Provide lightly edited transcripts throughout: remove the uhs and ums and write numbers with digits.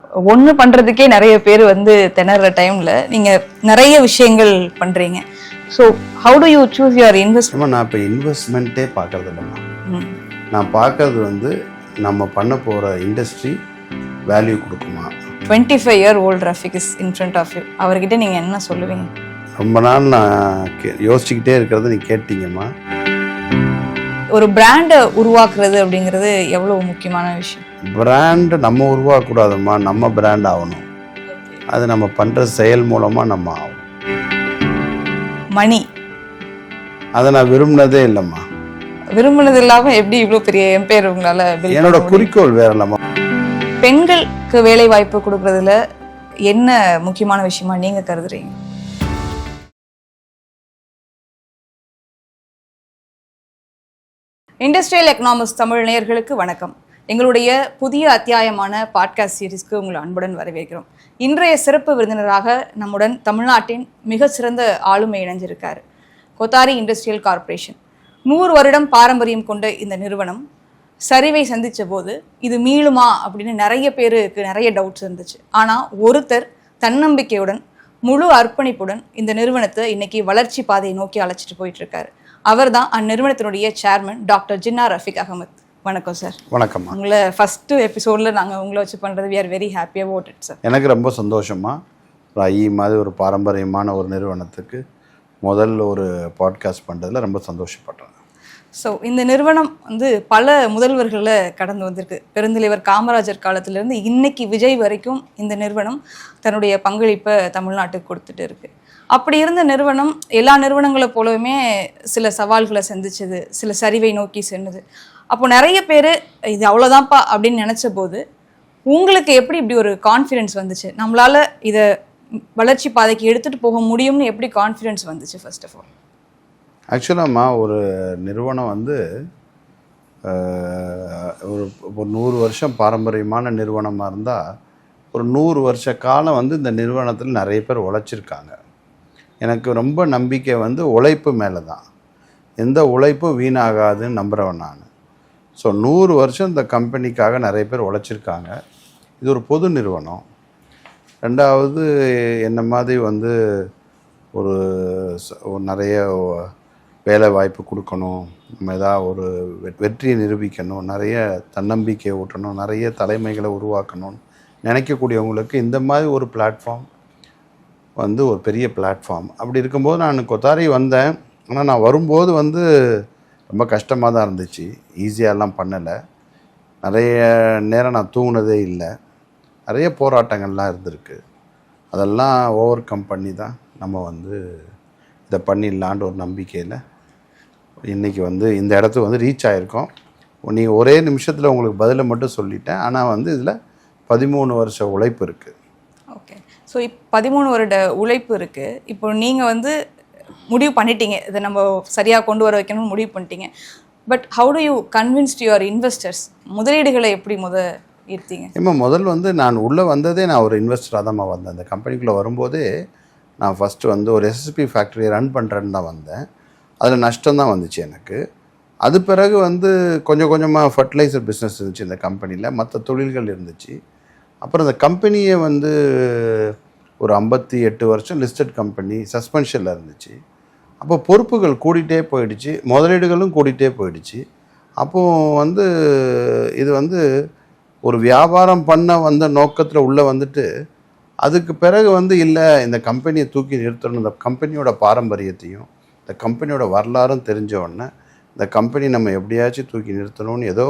ஒன்று பண்ணுறதுக்கே நிறைய பேர் வந்து திணற டைமில் நீங்கள் நிறைய விஷயங்கள் பண்ணுறீங்க. So how do you choose your investment? நான் இப்போ இன்வெஸ்ட்மெண்ட்டே பார்க்கறது இல்லைம்மா. நான் பார்க்கறது வந்து நம்ம பண்ண போகிற இண்டஸ்ட்ரி வேல்யூ கொடுக்குமா. 25-year-old Rafiq is in front of you. அவர்கிட்ட நீங்கள் என்ன சொல்லுவீங்க? ரொம்ப நாள் நான் யோசிச்சுக்கிட்டே இருக்கிறத நீ கேட்டீங்கம்மா. ஒரு பிராண்டை உருவாக்குறது அப்படிங்கிறது எவ்வளோ முக்கியமான விஷயம். பிராண்டு நம்ம உருவாக்கக்கூடாதும்மா, நம்ம பிராண்ட் ஆகணும். அது நம்ம பண்ணுற செயல் மூலமாக நம்ம ஆகும். மணி அதை நான் விரும்பினதே இல்லைம்மா. விரும்பினது இல்லாமல் எப்படி இவ்வளோ பெரிய எம்பையர் உங்களால்? என்னோட குறிக்கோள் வேற இல்லைம்மா. பெண்களுக்கு வேலை வாய்ப்பு கொடுக்கறதுல என்ன முக்கியமான விஷயமா நீங்க கருதுறீங்க? இண்டஸ்ட்ரியல் எக்கனாமிக்ஸ் தமிழ் நேயர்களுக்கு வணக்கம். எங்களுடைய புதிய அத்தியாயமான பாட்காஸ்ட் சீரீஸ்க்கு உங்களை அன்புடன் வரவேற்கிறோம். இன்றைய சிறப்பு விருந்தினராக நம்முடன் தமிழ்நாட்டின் மிக சிறந்த ஆளுமை இணைஞ்சிருக்காரு. கொத்தாரி இண்டஸ்ட்ரியல் கார்ப்பரேஷன் 100 வருடம் பாரம்பரியம் கொண்ட இந்த நிறுவனம் சரிவை சந்தித்த போது இது மீளுமா அப்படின்னு நிறைய பேருக்கு நிறைய டவுட்ஸ் இருந்துச்சு. ஆனால் ஒருத்தர் தன்னம்பிக்கையுடன் முழு அர்ப்பணிப்புடன் இந்த நிறுவனத்தை இன்னைக்கு வளர்ச்சி பாதையை நோக்கி அழைச்சிட்டு போயிட்டு இருக்காரு. அவர் தான் அந்நிறுவனத்தினுடைய சேர்மன் டாக்டர் ஜின்னா ரஃபீக் அகமத். வணக்கம் சார். வணக்கம். உங்களை ஃபர்ஸ்ட் எபிசோடில் நாங்கள் உங்களை வச்சு பண்ணுறது we are very happy about it sir. எனக்கு ரொம்ப சந்தோஷமா. ஐ மாதிரி ஒரு பாரம்பரியமான ஒரு நிறுவனத்துக்கு முதல் ஒரு பாட்காஸ்ட் பண்ணுறதுல ரொம்ப சந்தோஷப்படுறேன். ஸோ இந்த நிறுவனம் வந்து பல முதல்வர்களை கடந்து வந்திருக்கு. பெருந்தலைவர் காமராஜர் காலத்திலேருந்து இன்னைக்கு விஜய் வரைக்கும் இந்த நிறுவனம் தன்னுடைய பங்களிப்பை தமிழ்நாட்டுக்கு கொடுத்துட்டு இருக்கு. அப்படி இருந்த நிறுவனம் எல்லா நிறுவனங்களை போலவுமே சில சவால்களை சந்திச்சது, சில சரிவை நோக்கி சென்னுது. அப்போ நிறைய பேர் இது அவ்வளோதான்ப்பா அப்படின்னு நினச்ச போது உங்களுக்கு எப்படி இப்படி ஒரு கான்ஃபிடென்ஸ் வந்துச்சு? நம்மளால் இதை வளர்ச்சி பாதைக்கு எடுத்துகிட்டு போக முடியும்னு எப்படி கான்ஃபிடென்ஸ் வந்துச்சு? ஃபர்ஸ்ட் ஆஃப் ஆல் ஆக்சுவலாம்மா, ஒரு நிறுவனம் வந்து ஒரு 100 வருஷம் பாரம்பரியமான நிறுவனமாக இருந்தால் ஒரு 100 வருஷ காலம் வந்து இந்த நிறுவனத்தில் நிறைய பேர் உழைச்சிருக்காங்க. எனக்கு ரொம்ப நம்பிக்கை வந்து உழைப்பு மேலே தான். எந்த உழைப்பும் வீணாகாதுன்னு நம்புகிறவன் நான். ஸோ 100 வருஷம் இந்த கம்பெனிக்காக நிறைய பேர் உழைச்சிருக்காங்க. இது ஒரு பொது நிறுவனம். ரெண்டாவது, என்ன மாதிரி வந்து ஒரு நிறைய வேலை வாய்ப்பு கொடுக்கணும், நம்ம ஏதாவது ஒரு வெற்றியை நிரூபிக்கணும், நிறைய தன்னம்பிக்கையை ஊட்டணும், நிறைய தலைமைகளை உருவாக்கணும்னு நினைக்கக்கூடியவங்களுக்கு இந்த மாதிரி ஒரு பிளாட்ஃபார்ம் வந்து ஒரு பெரிய பிளாட்ஃபார்ம். அப்படி இருக்கும்போது நான் கொத்தாரி வந்தேன். ஆனால் நான் வரும்போது வந்து ரொம்ப கஷ்டமாக தான் இருந்துச்சு. ஈஸியாகலாம் பண்ணலை. நிறைய நேரம் நான் தூங்கினதே இல்லை. நிறைய போராட்டங்கள்லாம் இருந்திருக்கு. அதெல்லாம் ஓவர் கம் பண்ணி தான் நம்ம வந்து இதை பண்ணிடலான்ற ஒரு நம்பிக்கையில் இன்றைக்கி வந்து இந்த இடத்துக்கு வந்து ரீச் ஆகிருக்கோம். நீங்கள் ஒரே நிமிஷத்தில் உங்களுக்கு பதிலை மட்டும் சொல்லிட்டேன். ஆனால் வந்து இதில் 13 வருஷ உழைப்பு இருக்குது. ஓகே. ஸோ 13 வருட உழைப்பு இருக்குது. இப்போ நீங்கள் வந்து முடிவு பண்ணிட்டீங்க, இதை நம்ம சரியாக கொண்டு வர வைக்கணும்னு முடிவு பண்ணிட்டீங்க. But how do you convinced your investors? முதலீடுகளை எப்படி ஈர்த்தீங்க? முதல் வந்து நான் உள்ளே வந்ததே நான் ஒரு இன்வெஸ்டராக தான் வந்தேன். அந்த கம்பெனிக்குள்ளே வரும்போதே நான் ஃபஸ்ட்டு வந்து ஒரு எஸ்எஸ்பி ஃபேக்ட்ரியை ரன் பண்ணுறேன்னு தான் வந்தேன். அதில் நஷ்டம் தான் வந்துச்சு எனக்கு. அது பிறகு வந்து கொஞ்சம் கொஞ்சமாக ஃபர்டிலைசர் பிஸ்னஸ் இருந்துச்சு இந்த கம்பெனியில், மற்ற தொழில்கள் இருந்துச்சு. அப்புறம் இந்த கம்பெனியை வந்து ஒரு 58 வருஷம் லிஸ்டட் கம்பெனி சஸ்பென்ஷனில் இருந்துச்சு. அப்போ பொறுப்புகள் கூடிகிட்டே போயிடுச்சு, முதலீடுகளும் கூடிகிட்டே போயிடுச்சு. அப்போது வந்து இது வந்து ஒரு வியாபாரம் பண்ண வந்த நோக்கத்தில் உள்ளே வந்துட்டு அதுக்கு பிறகு வந்து இல்லை, இந்த கம்பெனியை தூக்கி நிறுத்தணும், இந்த கம்பெனியோட பாரம்பரியத்தையும் இந்த கம்பெனியோட வரலாறும் தெரிஞ்சவொடனே இந்த கம்பெனி நம்ம எப்படியாச்சும் தூக்கி நிறுத்தணும்னு ஏதோ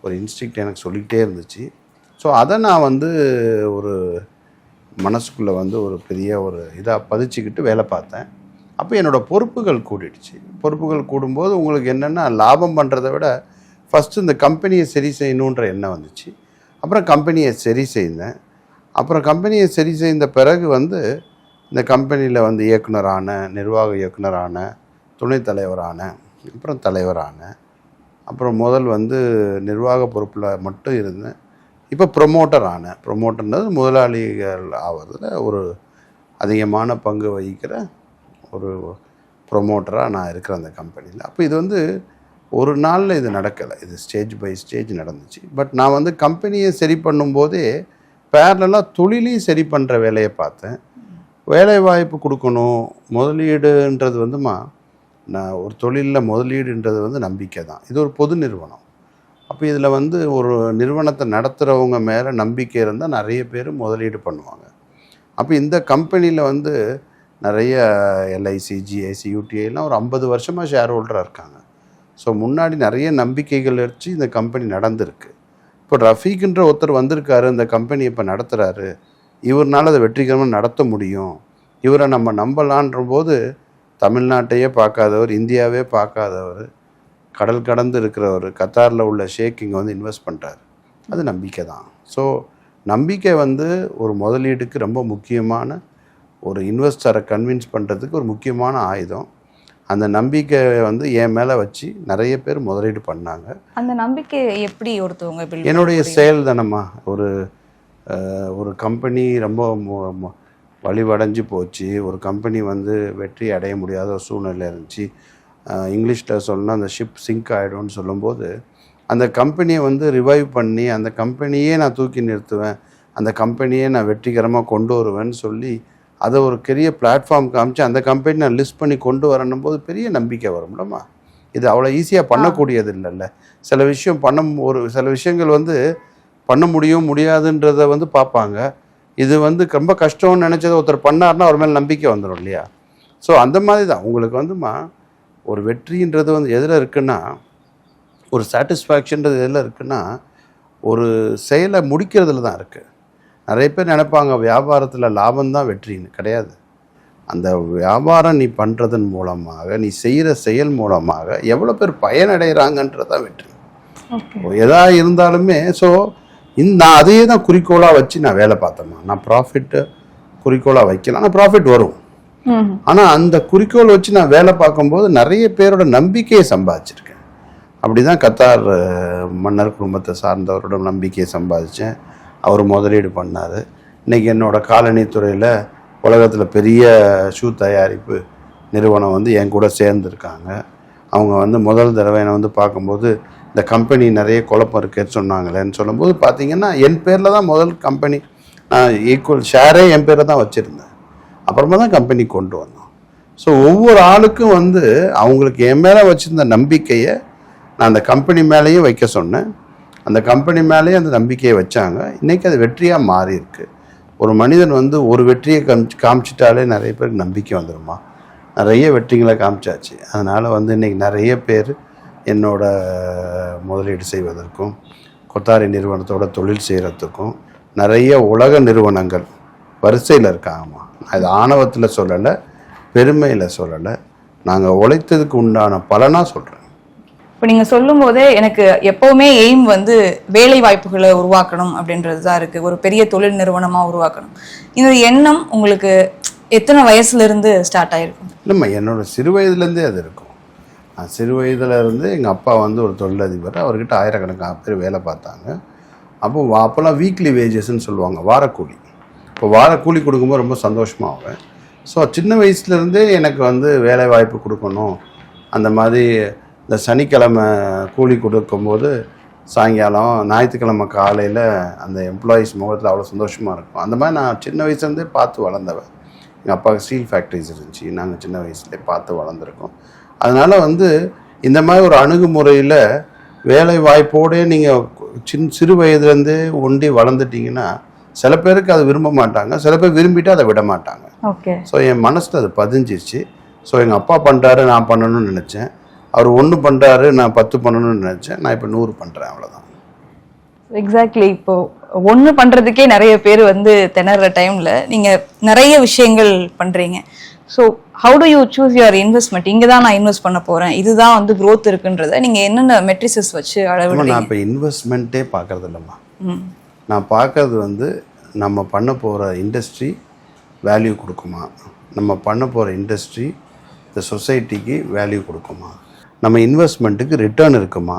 ஒரு இன்ஸ்டிக்ட் எனக்கு சொல்லிக்கிட்டே இருந்துச்சு. ஸோ அதை நான் வந்து ஒரு மனசுக்குள்ளே வந்து ஒரு பெரிய ஒரு இதாக பதிச்சுக்கிட்டு வேலை பார்த்தேன். அப்போ என்னோடய பொறுப்புகள் கூடிடுச்சு. பொறுப்புகள் கூடும்போது உங்களுக்கு என்னென்னா, லாபம் பண்ணுறதை விட ஃபஸ்ட்டு இந்த கம்பெனியை சரி செய்யணுன்ற எண்ணம் வந்துச்சு. அப்புறம் கம்பெனியை சரி செய்தேன். அப்புறம் கம்பெனியை சரி செய்த பிறகு வந்து இந்த கம்பெனியில் வந்து இயக்குனரான, நிர்வாக இயக்குனரான, துணைத் தலைவரான, அப்புறம் தலைவரான, அப்புறம் முதல் வந்து நிர்வாக பொறுப்பில் மட்டும் இருந்தேன். இப்போ ப்ரொமோட்டர் ஆனேன். ப்ரொமோட்டர்ன்றது முதலாளிகள் ஆவதில் ஒரு அதிகமான பங்கு வகிக்கிற ஒரு ப்ரொமோட்டராக நான் இருக்கிறேன் அந்த கம்பெனியில். அப்போ இது வந்து ஒரு நாளில் இது நடக்கலை, இது ஸ்டேஜ் பை ஸ்டேஜ் நடந்துச்சு. பட் நான் வந்து கம்பெனியை சரி பண்ணும்போதே பேரலாக தொழிலையும் சரி பண்ணுற வேலையை பார்த்தேன். வேலை வாய்ப்பு கொடுக்கணும், முதலீடுன்றது வந்துமா, நான் ஒரு தொழிலில் முதலீடுன்றது வந்து நம்பிக்கை தான். இது ஒரு பொது நிறுவனம். அப்போ இதில் வந்து ஒரு நிறுவனத்தை நடத்துகிறவங்க மேலே நம்பிக்கை இருந்தால் நிறைய பேர் முதலீடு பண்ணுவாங்க. அப்போ இந்த கம்பெனியில் வந்து நிறைய எல்ஐசி, ஜிஐசி, யூடிஐலாம் ஒரு 50 வருஷமாக ஷேர் ஹோல்டராக இருக்காங்க. ஸோ முன்னாடி நிறைய நம்பிக்கைகள் வச்சு இந்த கம்பெனி நடந்திருக்கு. இப்போ ரஃபீக்ன்ற ஒருத்தர் வந்திருக்காரு, இந்த கம்பெனி இப்போ நடத்துகிறாரு, இவர்னால அதை வெற்றிகரமாக நடத்த முடியும், இவரை நம்ம நம்பலான்ற போது தமிழ்நாட்டையே பார்க்காதவர், இந்தியாவே பார்க்காதவர், கடல் கடந்து இருக்கிறவர், கத்தாரில் உள்ள ஷேக் இங்கே வந்து இன்வெஸ்ட் பண்ணுறாரு. அது நம்பிக்கை தான். ஸோ நம்பிக்கை வந்து ஒரு முதலீடுக்கு ரொம்ப முக்கியமான, ஒரு இன்வெஸ்டரை கன்வின்ஸ் பண்ணுறதுக்கு ஒரு முக்கியமான ஆயுதம். அந்த நம்பிக்கையை வந்து என் மேலே வச்சு நிறைய பேர் முதலீடு பண்ணாங்க. அந்த நம்பிக்கை எப்படி ஒருத்தவங்க என்னுடைய செயல் தானம்மா. ஒரு கம்பெனி ரொம்ப வலிவடைஞ்சு போச்சு, ஒரு கம்பெனி வந்து வெற்றி அடைய முடியாத ஒரு சூழ்நிலை இருந்துச்சு, இங்கிலீஷில் சொல்லணும் அந்த ஷிப் சிங்க் ஆகிடும்னு சொல்லும்போது, அந்த கம்பெனியை வந்து ரிவைவ் பண்ணி அந்த கம்பெனியே நான் தூக்கி நிறுத்துவேன், அந்த கம்பெனியை நான் வெற்றிகரமாக கொண்டு வருவேன்னு சொல்லி அதை ஒரு பெரிய பிளாட்ஃபார்ம் காமிச்சு அந்த கம்பெனி நான் லிஸ்ட் பண்ணி கொண்டு வரணும் போது பெரிய நம்பிக்கை வரும்லம்மா. இது அவ்வளோ ஈஸியாக பண்ணக்கூடியது இல்லைல்ல. சில விஷயங்கள் வந்து பண்ண முடியாதுன்றதை வந்து பார்ப்பாங்க. இது வந்து ரொம்ப கஷ்டம்னு நினச்சதை ஒருத்தர் பண்ணார்னா அவர் மேலே நம்பிக்கை வந்துடும் இல்லையா. ஸோ அந்த மாதிரி தான் உங்களுக்கு வந்துமா ஒரு வெற்றின்றது வந்து எதில் இருக்குன்னா, ஒரு சாட்டிஸ்ஃபேக்ஷன்றது எதில் இருக்குன்னா, ஒரு செயலை முடிக்கிறதுல தான் இருக்குது. நிறைய பேர் நினைப்பாங்க வியாபாரத்தில் லாபம்தான் வெற்றின்னு. கிடையாது. அந்த வியாபாரம் நீ பண்ணுறதன் மூலமாக, நீ செய்கிற செயல் மூலமாக எவ்வளோ பேர் பயனடைகிறாங்கன்றதான் வெற்றி. எதா இருந்தாலுமே. ஸோ நான் அதையே தான் குறிக்கோளாக வச்சு நான் வேலை பார்த்தேம்மா. நான் ப்ராஃபிட்டு குறிக்கோளாக வைக்கலாம், ஆனால் ப்ராஃபிட் வரும். ஆனால் அந்த குறிக்கோள் வச்சு நான் வேலை பார்க்கும்போது நிறைய பேரோட நம்பிக்கையை சம்பாதிச்சிருக்கேன். அப்படி தான் கத்தார் மன்னர் குடும்பத்தை சார்ந்தவரோட நம்பிக்கையை சம்பாதிச்சேன். அவர் முதலீடு பண்ணார். இன்றைக்கி என்னோடய காலனி துறையில் உலகத்தில் பெரிய ஷூ தயாரிப்பு நிறுவனம் வந்து என் கூட சேர்ந்துருக்காங்க. அவங்க வந்து முதல் தடவை என்னை வந்து பார்க்கும்போது இந்த கம்பெனி நிறைய குழப்பம் இருக்குன்னு சொன்னாங்களேன்னு சொல்லும்போது பார்த்திங்கன்னா என் பேரில் தான் முதல் கம்பெனி, நான் ஈக்குவல் ஷேரே என் பேரில் தான் வச்சுருந்தேன். அப்புறமா தான் கம்பெனி கொண்டு வந்தோம். ஸோ ஒவ்வொரு ஆளுக்கும் வந்து அவங்களுக்கு என் மேலே வச்சுருந்த நம்பிக்கையை நான் அந்த கம்பெனி மேலேயும் வைக்க சொன்னேன். அந்த கம்பெனி மேலேயும் அந்த நம்பிக்கையை வச்சாங்க. இன்றைக்கி அது வெற்றியாக மாறி இருக்கு. ஒரு மனிதன் வந்து ஒரு வெற்றியை காமிச்சிட்டாலே நிறைய பேருக்கு நம்பிக்கை வந்துடுமா. நிறைய வெற்றிகளை காமிச்சாச்சு. அதனால் வந்து இன்றைக்கி நிறைய பேர் என்னோட முதலீடு செய்வதற்கும் கொத்தாரி நிறுவனத்தோட தொழில் செய்கிறதுக்கும் நிறைய உலக நிறுவனங்கள் வரிசையில் இருக்காங்கம்மா. அது ஆணவத்தில் சொல்லலை, பெருமையில் சொல்லலை, நாங்கள் உழைத்ததுக்கு உண்டான பலனாக சொல்கிறேன். இப்போ நீங்கள் சொல்லும் போதே எனக்கு எப்போவுமே எய்ம் வந்து வேலை வாய்ப்புகளை உருவாக்கணும் அப்படின்றது தான் இருக்குது. ஒரு பெரிய தொழில் நிறுவனமாக உருவாக்கணும். இந்த எண்ணம் உங்களுக்கு எத்தனை வயசுலேருந்து ஸ்டார்ட் ஆகிருக்கும்? இல்லைம்மா, என்னோட சிறு வயதுலேருந்தே அது இருக்கும். நான் சிறு வயதுலேருந்து எங்கள் அப்பா வந்து ஒரு தொழிலதிபர். அவர்கிட்ட ஆயிரக்கணக்கான பேர் வேலை பார்த்தாங்க. அப்போல்லாம் வீக்லி வேஜஸ்ன்னு சொல்லுவாங்க, வாரக்கூலி. இப்போ வாரக்கூலி கொடுக்கும்போது ரொம்ப சந்தோஷமாகும். ஸோ சின்ன வயசுலேருந்தே எனக்கு வந்து வேலை வாய்ப்பு கொடுக்கணும். அந்த மாதிரி இந்த சனிக்கிழமை கூலி கொடுக்கும்போது சாயங்காலம், ஞாயிற்றுக்கிழமை காலையில் அந்த எம்ப்ளாயீஸ் முகத்தில் அவ்வளோ சந்தோஷமாக இருக்கும். அந்த மாதிரி நான் சின்ன வயசுலேருந்தே பார்த்து வளர்ந்தவன். எங்கள் அப்பாவுக்கு ஸ்டீல் ஃபேக்ட்ரிஸ் இருந்துச்சு. நாங்கள் சின்ன வயசுலேயே பார்த்து வளர்ந்துருக்கோம். அதனால் வந்து இந்த மாதிரி ஒரு அணுகுமுறையில் வேலை வாய்ப்போடே நீங்கள் சிறு வயதுலேருந்தே ஒண்டி வளர்ந்துட்டிங்கன்னா சில பேருக்கு அதை விரும்ப மாட்டாங்க, சில பேர் விரும்பிட்டு அதை விட மாட்டாங்க. ஓகே. ஸோ என் மனசில் அது பதிஞ்சிருச்சு. ஸோ எங்கள் அப்பா பண்ணுறாரு, நான் பண்ணணும்னு நினச்சேன். அவர் 1 பண்ணுறாரு, நான் 10 பண்ணணும்னு நினச்சேன். நான் இப்போ 100 பண்ணுறேன், அவ்வளோதான். எக்ஸாக்ட்லி. இப்போது 1 பண்ணுறதுக்கே நிறைய பேர் வந்து திணற டைமில் நீங்கள் நிறைய விஷயங்கள் பண்ணுறீங்க. So how do you choose your investment? இங்கே தான் நான் இன்வெஸ்ட் பண்ண போகிறேன், இதுதான் வந்து க்ரோத் இருக்குன்றதை நீங்கள் என்னென்ன மெட்ரிசஸ் வச்சு அளவிடுறீங்க? நான் இப்போ இன்வெஸ்ட்மெண்ட்டே பார்க்குறது இல்லைம்மா. நான் பார்க்கறது வந்து நம்ம பண்ண போகிற இண்டஸ்ட்ரி வேல்யூ கொடுக்குமா, நம்ம பண்ண போகிற இண்டஸ்ட்ரி இந்த சொசைட்டிக்கு வேல்யூ கொடுக்குமா, நம்ம இன்வெஸ்ட்மெண்ட்டுக்கு ரிட்டர்ன் இருக்குமா,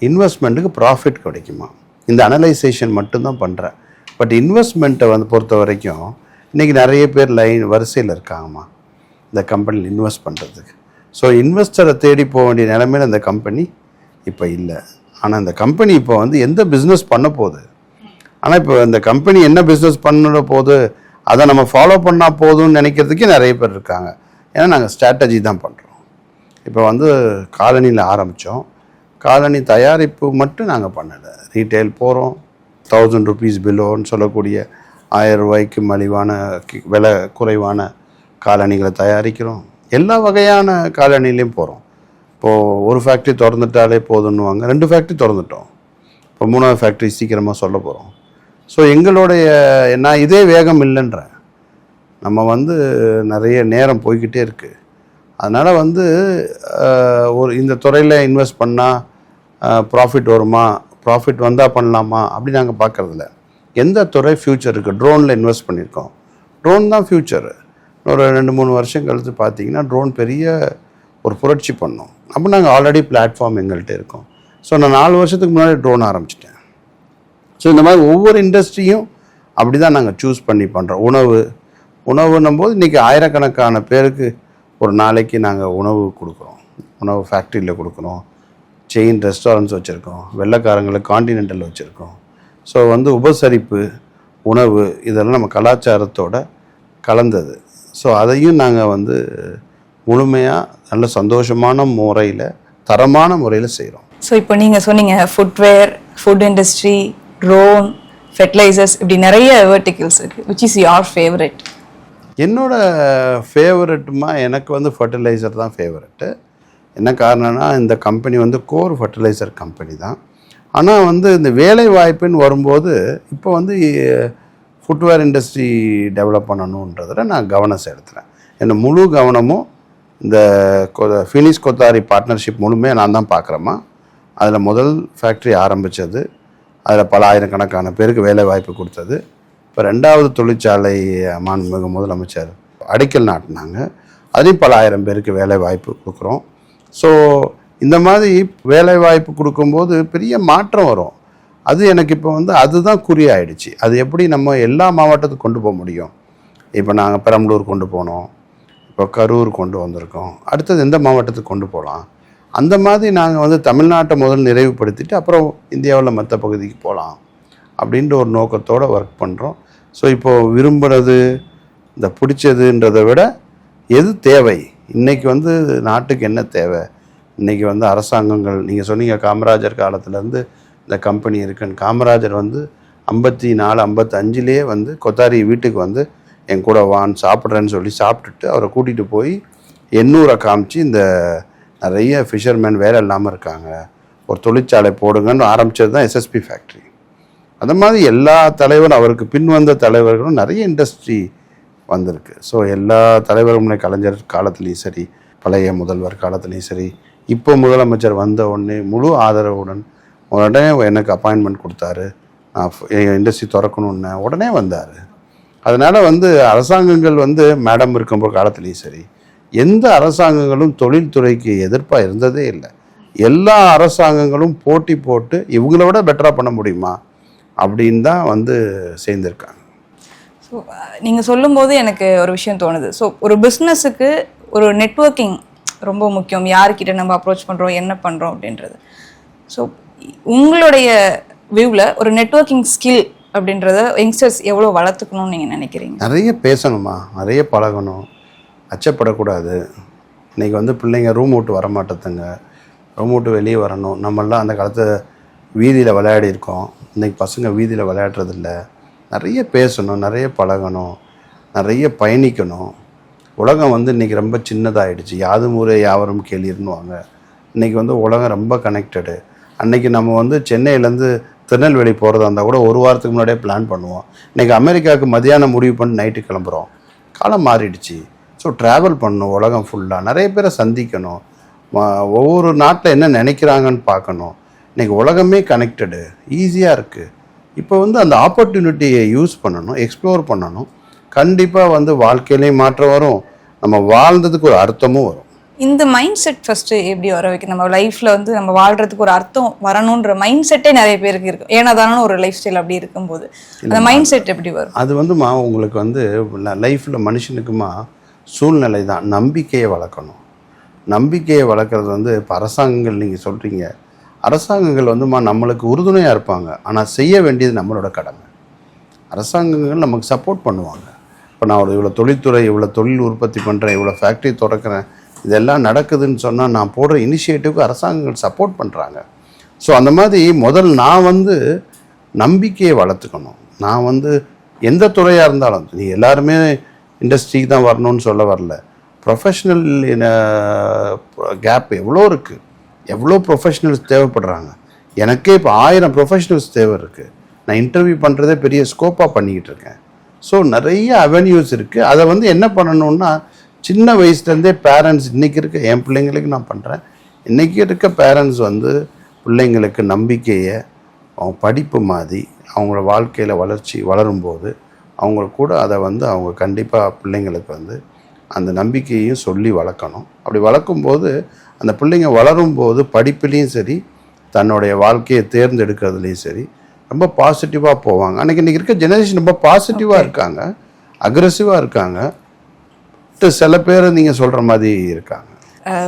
இன்வெஸ்ட்மெண்ட்டுக்கு ப்ராஃபிட் கிடைக்குமா, இந்த அனலைசேஷன் மட்டும்தான் பண்ணுறேன். பட் இன்வெஸ்ட்மெண்ட்டை வந்து பொறுத்த வரைக்கும் இன்றைக்கி நிறைய பேர் வரிசையில் இருக்காங்கம்மா இந்த கம்பெனியில் இன்வெஸ்ட் பண்ணுறதுக்கு. ஸோ இன்வெஸ்டரை தேடி போக வேண்டிய நிலைமையில் இந்த கம்பெனி இப்போ இல்லை. ஆனால் இந்த கம்பெனி இப்போ வந்து எந்த பிஸ்னஸ் பண்ண போகுது, ஆனால் இப்போ இந்த கம்பெனி என்ன பிஸ்னஸ் பண்ணுற போது அதை நம்ம ஃபாலோ பண்ணால் போதும்னு நினைக்கிறதுக்கே நிறைய பேர் இருக்காங்க. ஏன்னா நாங்கள் ஸ்ட்ராட்டஜி தான் பண்ணுறோம். இப்போ வந்து காலனியில் ஆரம்பித்தோம். காலனி தயாரிப்பு மட்டும் நாங்கள் பண்ணலை. ரீட்டைல் போகிறோம். 1000 rupees பிலோன்னு சொல்லக்கூடிய 1000 ரூபாய்க்கு மலிவான விலை குறைவான காலணிகளை தயாரிக்கிறோம். எல்லா வகையான காலணிலையும் போகிறோம். இப்போது ஒரு ஃபேக்ட்ரி திறந்துட்டாலே போதுன்னுவாங்க, 2 ஃபேக்ட்ரி திறந்துட்டோம். இப்போ 3வது ஃபேக்ட்ரி சீக்கிரமாக சொல்ல போகிறோம். ஸோ எங்களுடைய நான் இதே வேகம் இல்லைன்றேன். நம்ம வந்து நிறைய நேரம் போய்கிட்டே இருக்குது. அதனால் வந்து ஒரு இந்த துறையில் இன்வெஸ்ட் பண்ணால் ப்ராஃபிட் வருமா, ப்ராஃபிட் வந்தால் பண்ணலாமா அப்படி நாங்கள் பார்க்குறதில்ல. எந்த துறை ஃப்யூச்சர் இருக்குது? ட்ரோனில் இன்வெஸ்ட் பண்ணியிருக்கோம். ட்ரோன் தான் ஃப்யூச்சரு. ஒரு 2-3 வருஷம் கழித்து பார்த்தீங்கன்னா ட்ரோன் பெரிய ஒரு புரட்சி பண்ணோம். அப்போ நாங்கள் ஆல்ரெடி பிளாட்ஃபார்ம் எங்கள்கிட்ட இருக்கோம். ஸோ நான் 4 வருஷத்துக்கு முன்னாடி ட்ரோன் ஆரம்பிச்சிட்டேன். ஸோ இந்த மாதிரி ஒவ்வொரு இண்டஸ்ட்ரியும் அப்படி தான் நாங்கள் சூஸ் பண்ணி பண்ணுறோம். உணவுன்னும் போது இன்றைக்கி ஆயிரக்கணக்கான பேருக்கு ஒரு நாளைக்கு நாங்கள் உணவு கொடுக்குறோம். உணவு ஃபேக்ட்ரியில் கொடுக்குறோம். செயின் ரெஸ்டாரண்ட்ஸ் வச்சுருக்கோம். வெள்ளைக்காரங்களுக்கு காண்டினென்டல் வச்சுருக்கோம். ஸோ வந்து உபசரிப்பு உணவு இதெல்லாம் நம்ம கலாச்சாரத்தோட கலந்தது. ஸோ அதையும் நாங்கள் வந்து முழுமையாக நல்ல சந்தோஷமான முறையில் தரமான முறையில் செய்கிறோம். ஸோ இப்போ நீங்கள் சொன்னீங்க footwear, food industry, drone, fertilizers, இப்படி நிறைய வெர்டிகல்ஸ் இருக்குது. Which is your favourite? என்னோட ஃபேவரட்டுமா எனக்கு வந்து ஃபர்டிலைசர் தான் ஃபேவரட்டு. என்ன காரணம்னா இந்த கம்பெனி வந்து கோர் ஃபர்டிலைசர் கம்பெனி தான். ஆனால் வந்து இந்த வேலை வாய்ப்புன்னு வரும்போது இப்போ வந்து ஃபுட்வேர் இண்டஸ்ட்ரி டெவலப் பண்ணணுன்றதில் நான் கவனம் செலுத்துகிறேன். என்ன முழு கவனமும் இந்த ஃபினிஷ் கொத்தாரி பார்ட்னர்ஷிப் முழுமையாக நான் தான் பார்க்குறேம்மா. அதில் முதல் ஃபேக்ட்ரி ஆரம்பித்தது, அதில் பல ஆயிரக்கணக்கான பேருக்கு வேலை வாய்ப்பு கொடுத்தது. இப்போ 2வது தொழிற்சாலை மாண்புமிகு முதலமைச்சர் அடிக்கல் நாட்டினாங்க. அதுலேயும் பல ஆயிரம் பேருக்கு வேலை வாய்ப்பு கொடுக்குறோம். ஸோ இந்த மாதிரி வேலை வாய்ப்பு கொடுக்கும்போது பெரிய மாற்றம் வரும். அது எனக்கு இப்போ வந்து அதுதான் குறியாயிடுச்சு. அது எப்படி நம்ம எல்லா மாவட்டத்துக்கு கொண்டு போக முடியும்? இப்போ நாங்கள் பெரம்பலூர் கொண்டு போனோம், இப்போ கரூர் கொண்டு வந்திருக்கோம். அடுத்தது எந்த மாவட்டத்துக்கு கொண்டு போகலாம்? அந்த மாதிரி நாங்கள் வந்து தமிழ்நாட்டை முதல் நிறைவுபடுத்திட்டு அப்புறம் இந்தியாவில் மற்ற பகுதிக்கு போகலாம் அப்படின்ற ஒரு நோக்கத்தோடு ஒர்க் பண்ணுறோம். ஸோ இப்போது விரும்புகிறது இந்த பிடிச்சதுன்றதை விட எது தேவை, இன்றைக்கி வந்து நாட்டுக்கு என்ன தேவை, இன்றைக்கி வந்து அரசாங்கங்கள் நீங்கள் சொன்னீங்க காமராஜர் காலத்துலேருந்து இந்த கம்பெனி இருக்குன்னு. காமராஜர் வந்து 54-55லேயே வந்து கொத்தாரி வீட்டுக்கு வந்து என் கூட வான் சாப்பிட்றேன்னு சொல்லி சாப்பிட்டுட்டு அவரை கூட்டிகிட்டு போய் எண்ணூரை காமிச்சு இந்த நிறைய ஃபிஷர்மேன் வேலை இல்லாமல் இருக்காங்க, ஒரு தொழிற்சாலை போடுங்கன்னு ஆரம்பித்தது தான் எஸ்எஸ்பி ஃபேக்ட்ரி. அந்த மாதிரி எல்லா தலைவரும் அவருக்கு பின் வந்த தலைவர்களும் நிறைய இண்டஸ்ட்ரி வந்திருக்கு. ஸோ எல்லா தலைவர்களும் கலைஞர் காலத்துலேயும் சரி, பழைய முதல்வர் காலத்துலேயும் சரி, இப்போ முதலமைச்சர் வந்த உடனே முழு ஆதரவுடன் உடனே எனக்கு அப்பாயின்மெண்ட் கொடுத்தாரு. நான் இண்டஸ்ட்ரி திறக்கணுன்னு உடனே வந்தார். அதனால் வந்து அரசாங்கங்கள் வந்து மேடம் இருக்கும்போது காலத்துலேயும் சரி, எந்த அரசாங்கங்களும் தொழில்துறைக்கு எதிர்ப்பாக இருந்ததே இல்லை. எல்லா அரசாங்கங்களும் போட்டி போட்டு இவங்கள விட பெட்டராக பண்ண முடியுமா அப்படின்னு தான் வந்து சேர்ந்துருக்காங்க. ஸோ நீங்கள் சொல்லும்போது எனக்கு ஒரு விஷயம் தோணுது. ஸோ ஒரு பிஸ்னஸுக்கு ஒரு நெட்வொர்க்கிங் ரொம்ப முக்கியம். யார்கிட்ட நம்ம அப்ரோச் பண்ணுறோம், என்ன பண்ணுறோம் அப்படின்றது. ஸோ உங்களுடைய வியூவில் ஒரு நெட்வொர்க்கிங் ஸ்கில் அப்படின்றத யங்ஸ்டர்ஸ் எவ்வளோ வளர்த்துக்கணும்னு நீங்கள் நினைக்கிறீங்க? நிறைய பேசணுமா, நிறைய பழகணும், அச்சப்படக்கூடாது. இன்றைக்கி வந்து பிள்ளைங்க ரூம் விட்டு வரமாட்டேதுங்க, ரூம் விட்டு வெளியே வரணும். நம்மளாம் அந்த காலத்து வீதியில் விளையாடி இருக்கோம். இன்றைக்கி பசங்க வீதியில் விளையாடுறதில்ல. நிறைய பேசணும், நிறைய பழகணும், நிறைய பயணிக்கணும். உலகம் வந்து இன்றைக்கி ரொம்ப சின்னதாகிடுச்சு. யாதும் ஊரே யாவரும் கேளீர்னுவாங்க. இன்றைக்கி வந்து உலகம் ரொம்ப கனெக்டடு. அன்றைக்கி நம்ம வந்து சென்னையிலேருந்து திருநெல்வேலி போகிறதா இருந்தால் கூட ஒரு வாரத்துக்கு முன்னாடியே பிளான் பண்ணுவோம். இன்றைக்கி அமெரிக்காவுக்கு மதியானம் முடிவு பண்ணி நைட்டு கிளம்புறோம். காலம் மாறிடுச்சு. ஸோ ட்ராவல் பண்ணணும், உலகம் ஃபுல்லாக நிறைய பேரை சந்திக்கணும், ஒவ்வொரு நாட்டில் என்ன நினைக்கிறாங்கன்னு பார்க்கணும். இன்றைக்கி உலகமே கனெக்டடு, ஈஸியாக இருக்குது. இப்போ வந்து அந்த ஆப்பர்ச்சுனிட்டியை யூஸ் பண்ணணும், எக்ஸ்ப்ளோர் பண்ணணும். கண்டிப்பாக வந்து வாழ்க்கையிலையும் மாற்றம் வரும், நம்ம வாழ்ந்ததுக்கு ஒரு அர்த்தமும் வரும். இந்த மைண்ட் செட் ஃபஸ்ட்டு எப்படி வர வைக்க? நம்ம லைஃப்பில் வந்து நம்ம வாழ்கிறதுக்கு ஒரு அர்த்தம் வரணுன்ற மைண்ட் செட்டே நிறைய பேருக்கு இருக்கும். ஏன்னா தானே ஒரு லைஃப் ஸ்டைல் அப்படி இருக்கும்போது அந்த மைண்ட் செட் எப்படி வரும்? அது வந்துமா உங்களுக்கு வந்து லைஃப்பில் மனுஷனுக்குமா சூழ்நிலை தான். நம்பிக்கையை வளர்க்கணும். நம்பிக்கையை வளர்க்குறது வந்து இப்போ அரசாங்கங்கள் நீங்கள் சொல்கிறீங்க, அரசாங்கங்கள் வந்துமா நம்மளுக்கு உறுதுணையாக இருப்பாங்க. ஆனால் செய்ய வேண்டியது நம்மளோட கடமை. அரசாங்கங்கள் நமக்கு சப்போர்ட் பண்ணுவாங்க. இப்போ நான் ஒரு இவ்வளோ தொழில்துறை, இவ்வளோ தொழில் உற்பத்தி பண்ணுறேன், இவ்வளோ ஃபேக்ட்ரி திறக்கிறேன், இதெல்லாம் நடக்குதுன்னு சொன்னால் நான் போடுற இனிஷியேட்டிவ்க்கு அரசாங்கங்கள் சப்போர்ட் பண்ணுறாங்க. ஸோ அந்த மாதிரி நான் நம்பிக்கையை வளர்த்துக்கணும். நான் எந்த துறையாக இருந்தாலும், நீ எல்லாருமே இண்டஸ்ட்ரிக்கு தான் வரணும்னு சொல்ல வரல. ப்ரொஃபஷ்னல் கேப் எவ்வளோ இருக்குது, எவ்வளோ ப்ரொஃபஷ்னல்ஸ் தேவைப்படுறாங்க. எனக்கே இப்போ 1000 ப்ரொஃபஷ்னல்ஸ் தேவை இருக்குது. நான் இன்டர்வியூ பண்ணுறதே பெரிய ஸ்கோப்பாக பண்ணிக்கிட்டு இருக்கேன். ஸோ நிறைய அவென்யூஸ் இருக்குது. அதை என்ன பண்ணணுன்னா, சின்ன வயசுலேருந்தே பேரண்ட்ஸ், இன்றைக்கி இருக்க என் பிள்ளைங்களுக்கு நான் பண்ணுறேன், இன்றைக்கி இருக்க பேரண்ட்ஸ் பிள்ளைங்களுக்கு நம்பிக்கையை, அவங்க படிப்பு மாதிரி அவங்களோட வாழ்க்கையில் வளரும்போது அவங்க கூட அதை அவங்க கண்டிப்பாக பிள்ளைங்களுக்கு அந்த நம்பிக்கையையும் சொல்லி வளர்க்கணும். அப்படி வளர்க்கும்போது அந்த பிள்ளைங்க வளரும்போது படிப்புலேயும் சரி, தன்னுடைய வாழ்க்கையை தேர்ந்தெடுக்கிறதுலையும் சரி ரொம்ப பாசிட்டிவாக போவாங்க. இன்றைக்கி இருக்க ஜெனரேஷன் ரொம்ப பாசிட்டிவாக இருக்காங்க, அக்ரெசிவாக இருக்காங்க. சில பேர் நீங்கள் சொல்கிற மாதிரி இருக்காங்க.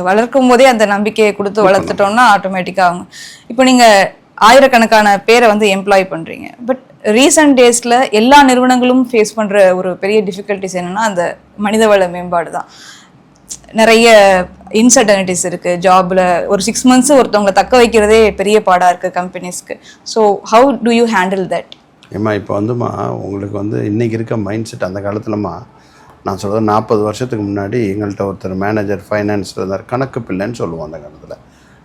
வளர்க்கும் போதே அந்த நம்பிக்கையை கொடுத்து வளர்த்துட்டோம்னா ஆட்டோமேட்டிக்காக அவங்க இப்போ நீங்கள் ஆயிரக்கணக்கான பேரை எம்ப்ளாய் பண்ணுறீங்க. பட் ரீசன்ட் டேஸில் எல்லா நிறுவனங்களும் ஃபேஸ் பண்ணுற ஒரு பெரிய டிஃபிகல்ட்டிஸ் என்னென்னா அந்த மனிதவள மேம்பாடு தான். நிறைய இன்சர்டனிட்டிஸ் இருக்குது ஜாபில். ஒரு 6 months ஒருத்தவங்களை தக்க வைக்கிறதே பெரிய பாடாக இருக்குது கம்பெனிஸ்க்கு. So how do you handle that? ஏம்மா இப்போ உங்களுக்கு இன்றைக்கி இருக்க மைண்ட் செட், அந்த காலத்துலமா நான் சொல்கிறது 40 வருஷத்துக்கு முன்னாடி எங்கள்கிட்ட ஒருத்தர் மேனேஜர் ஃபைனான்ஸில் இருந்தார், கணக்கு பிள்ளைன்னு சொல்லுவோம் அந்த காலத்தில்.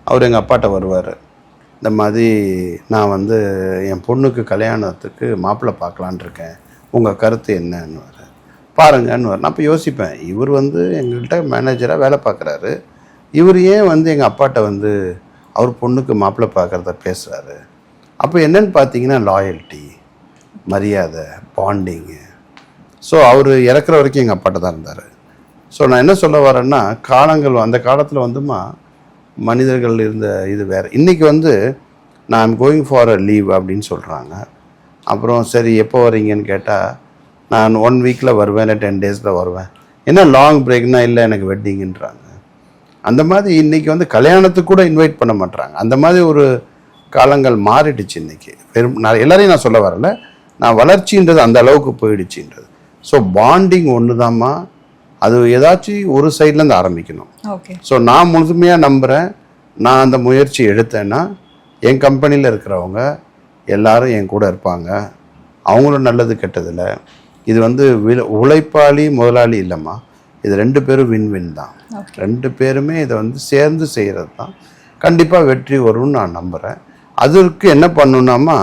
அவர் எங்கள் அப்பாட்ட வருவார், இந்த மாதிரி நான் என் பொண்ணுக்கு கல்யாணத்துக்கு மாப்பிள்ளை பார்க்கலான் இருக்கேன், உங்கள் கருத்து என்னன்னு பாருங்கன்னு நான் அப்போ யோசிப்பேன், இவர் எங்கள்கிட்ட மேனேஜராக வேலை பார்க்குறாரு, இவர் ஏன் எங்கள் அப்பாட்ட அவர் பொண்ணுக்கு மாப்பிள்ளை பார்க்குறத பேசுகிறாரு. அப்போ என்னன்னு பார்த்தீங்கன்னா லாயல்ட்டி, மரியாதை, பாண்டிங்கு. ஸோ அவர் இறக்குற வரைக்கும் எங்கள் அப்பாட்ட தான் இருந்தார். ஸோ நான் என்ன சொல்ல வரேன்னா, காலங்கள் அந்த காலத்தில் மனிதர்கள் இருந்த இது வேறு. இன்றைக்கி நான் கோயிங் ஃபார் அ லீவ் அப்படின்னு சொல்கிறாங்க. அப்புறம் சரி எப்போ வரீங்கன்னு கேட்டால், நான் 1 weekல வருவேன், இல்லை 10 daysல வருவேன். என்ன லாங் பிரேக்னா, இல்லை எனக்கு வெட்டிங்குன்றாங்க. அந்த மாதிரி இன்றைக்கி கல்யாணத்துக்கு கூட இன்வைட் பண்ண மாட்டாங்க. அந்த மாதிரி ஒரு காலங்கள் மாறிடுச்சு இன்றைக்கி. நான் எல்லாரையும் நான் சொல்ல வரல, நான் வளர்ச்சின்றது அந்த அளவுக்கு போயிடுச்சுன்றது. ஸோ பாண்டிங் ஒன்று தான்மா, அது ஏதாச்சும் ஒரு சைட்லேருந்து ஆரம்பிக்கணும். ஓகே. ஸோ நான் முழுமையாக நம்புகிறேன், நான் அந்த முயற்சி எடுத்தேன்னா என் கம்பெனியில் இருக்கிறவங்க எல்லாரும் என் கூட இருப்பாங்க. அவங்களும் நல்லது கெட்டதில்ல. இது உழைப்பாளி முதலாளி இல்லைம்மா, இது 2 பேரும் வின் தான். 2 பேருமே இதை சேர்ந்து செய்கிறது தான் கண்டிப்பாக வெற்றி வரும்னு நான் நம்புகிறேன். அதற்கு என்ன பண்ணணுன்னாமா,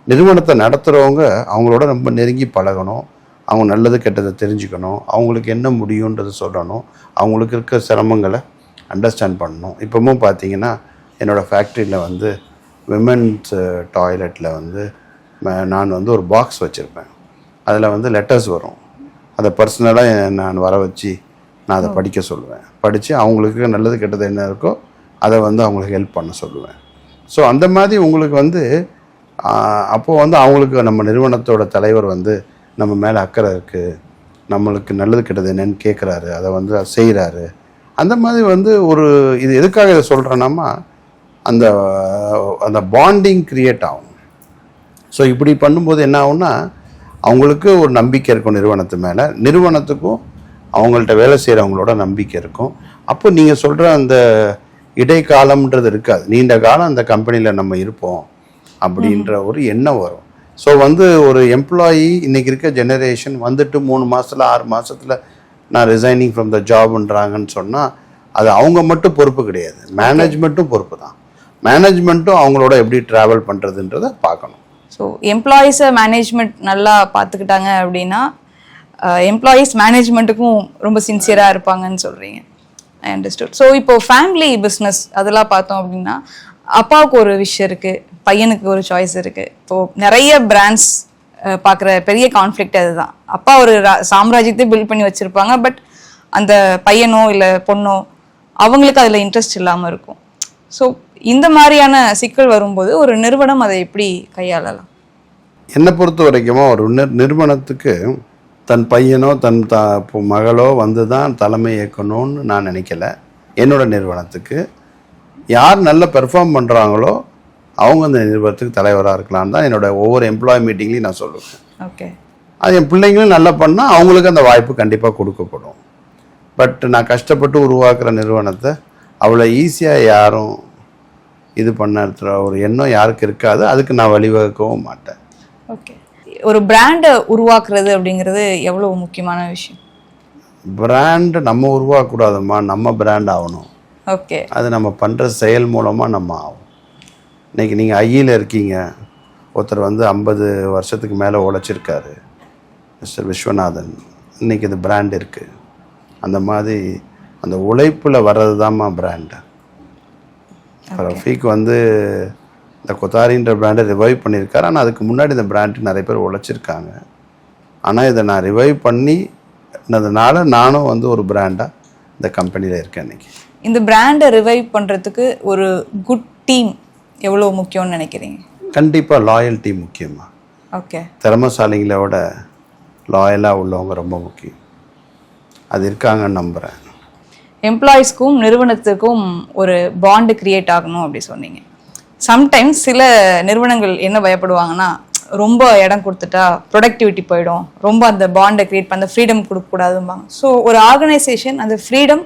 நிறுவனத்தை நடத்துகிறவங்க அவங்களோட ரொம்ப நெருங்கி பழகணும், அவங்க நல்லது கெட்டதை தெரிஞ்சுக்கணும், அவங்களுக்கு என்ன முடியுன்றதை சொல்லணும், அவங்களுக்கு இருக்க சிரமங்களை அண்டர்ஸ்டாண்ட் பண்ணணும். இப்போவும் பார்த்தீங்கன்னா என்னோடய ஃபேக்ட்ரியில் விமென்ஸ் டாய்லெட்டில் நான் ஒரு பாக்ஸ் வச்சுருப்பேன். அதில் லெட்டர்ஸ் வரும். அதை பர்சனலாக நான் வர வச்சு நான் அதை படிக்க சொல்லுவேன். படித்து அவங்களுக்கு நல்லது கெட்டது என்ன இருக்கோ அதை அவங்களுக்கு ஹெல்ப் பண்ண சொல்லுவேன். ஸோ அந்த மாதிரி உங்களுக்கு அப்போது அவங்களுக்கு நம்ம நிறுவனத்தோட தலைவர் நம்ம மேலே அக்கறை இருக்குது, நம்மளுக்கு நல்லது கெட்டது என்னன்னு கேட்குறாரு, அதை செய்கிறாரு. அந்த மாதிரி ஒரு இது எதுக்காக இதை சொல்கிறேன்னாமா, அந்த அந்த பாண்டிங் க்ரியேட் ஆகும். ஸோ இப்படி பண்ணும்போது என்ன ஆகும்னா, அவங்களுக்கு ஒரு நம்பிக்கை இருக்கும் நிறுவனத்து மேலே, நிறுவனத்துக்கும் அவங்கள்ட்ட வேலை செய்கிறவங்களோட நம்பிக்கை இருக்கும். அப்போ நீங்கள் சொல்கிற அந்த இடைக்காலம்ன்றது இருக்காது, நீண்ட காலம் அந்த கம்பெனியில் நம்ம இருப்போம் அப்படின்ற ஒரு எண்ணம் வரும். ஸோ ஒரு எம்ப்ளாயி இன்றைக்கி இருக்க ஜெனரேஷன் 3 மாதத்தில் 6 மாதத்தில் நான் ரிசைனிங் ஃப்ரம் த ஜாப்ன்றாங்கன்னு சொன்னால் அது அவங்க மட்டும் பொறுப்பு கிடையாது, மேனேஜ்மெண்ட்டும் பொறுப்பு தான். மேனேஜ்மெண்ட்டும் அவங்களோட எப்படி ட்ராவல் பண்ணுறதுன்றதை பார்க்கணும். ஸோ எம்ப்ளாயீஸை மேனேஜ்மெண்ட் நல்லா பார்த்துக்கிட்டாங்க அப்படின்னா எம்ப்ளாயீஸ் மேனேஜ்மெண்ட்டுக்கும் ரொம்ப சின்சியராக இருப்பாங்கன்னு சொல்கிறீங்க. I understood. ஸோ இப்போ ஃபேமிலி பிஸ்னஸ் அதெல்லாம் பார்த்தோம் அப்படின்னா, அப்பாவுக்கு ஒரு விஷயம் இருக்குது, பையனுக்கு ஒரு சாய்ஸ் இருக்குது. இப்போது நிறைய பிராண்ட்ஸ் பார்க்குற பெரிய கான்ஃப்ளிக்ட் அதுதான். அப்பா ஒரு சாம்ராஜ்யத்தை பில்ட் பண்ணி வச்சுருப்பாங்க, பட் அந்த பையனோ இல்லை பொண்ணோ அவங்களுக்கு அதில் இன்ட்ரெஸ்ட் இல்லாமல் இருக்கும். ஸோ இந்த மாதிரியான சிக்கல் வரும்போது ஒரு நிறுவனம் அதை எப்படி கையாளலாம்? என்னை பொறுத்த வரைக்குமோ ஒரு நிறுவனத்துக்கு தன் பையனோ தன் மகளோ தான் தலைமை இயக்கணும்னு நான் நினைக்கல. என்னோட நிறுவனத்துக்கு யார் நல்லா பெர்ஃபார்ம் பண்ணுறாங்களோ அவங்க அந்த நிறுவனத்துக்கு தலைவராக இருக்கலான்னு தான் என்னோட ஒவ்வொரு எம்ப்ளாய் மீட்டிங்லேயும் நான் சொல்லுவேன். ஓகே. அது என் பிள்ளைங்களும் நல்லா பண்ணால் அவங்களுக்கு அந்த வாய்ப்பு கண்டிப்பாக கொடுக்கப்படும். பட் நான் கஷ்டப்பட்டு உருவாக்குற நிறுவனத்தை அவ்வளோ ஈஸியாக யாரும் இது பண்ணுற ஒரு எண்ணம் யாருக்கு இருக்காது. அதுக்கு நான் வழிவகுக்கவும் மாட்டேன். ஓகே. ஒரு பிராண்டை உருவாக்குறது அப்படிங்கிறது எவ்வளோ முக்கியமான விஷயம்? பிராண்டு நம்ம உருவாக்கக்கூடாதம்மா, நம்ம பிராண்ட் ஆகணும். ஓகே. அது நம்ம பண்ணுற செயல் மூலமாக நம்ம ஆகும். இன்றைக்கி நீங்கள் ஐயில் இருக்கீங்க, ஒருத்தர் வந்து 50 வருஷத்துக்கு மேலே உழைச்சிருக்காரு, மிஸ்டர் விஸ்வநாதன். இன்றைக்கி இந்த பிராண்ட் இருக்குது. அந்த மாதிரி அந்த உழைப்பில் வர்றது தான்மா பிராண்டு. ரஃபீக் வந்து இந்த கொத்தாரின்ற பிராண்டை ரிவைவ் பண்ணியிருக்காரு. ஆனால் அதுக்கு முன்னாடி இந்த பிராண்டுக்கு நிறைய பேர் உழைச்சிருக்காங்க. ஆனால் இதை நான் ரிவைவ் பண்ணினதுனால நானும் வந்து ஒரு பிராண்டாக இந்த கம்பெனியில் இருக்கேன். இன்றைக்கி இந்த பிராண்டை ரிவைவ் பண்ணுறதுக்கு ஒரு குட் டீம் எவ்வளோ முக்கியம்னு நினைக்கிறீங்க? கண்டிப்பாக லாயல்ட்டி முக்கியமாக. ஓகே. திறமைசாலிங்களை விட லாயலாக உள்ளவங்க ரொம்ப முக்கியம். அது இருக்காங்கன்னு நம்புகிறேன். எம்ப்ளாயீஸ்க்கும் நிறுவனத்துக்கும் ஒரு பாண்டு கிரியேட் ஆகணும் அப்படி சொன்னீங்க. சம்டைம்ஸ் சில நிறுவனங்கள் என்ன பயப்படுவாங்கன்னா, ரொம்ப இடம் கொடுத்துட்டா ப்ரொடக்டிவிட்டி போயிடும், ரொம்ப அந்த பாண்டை கிரியேட் பண்ண ஃப்ரீடம் கொடுக்கக்கூடாதும்பாங்க. ஸோ ஒரு ஆர்கனைசேஷன் அந்த ஃப்ரீடம்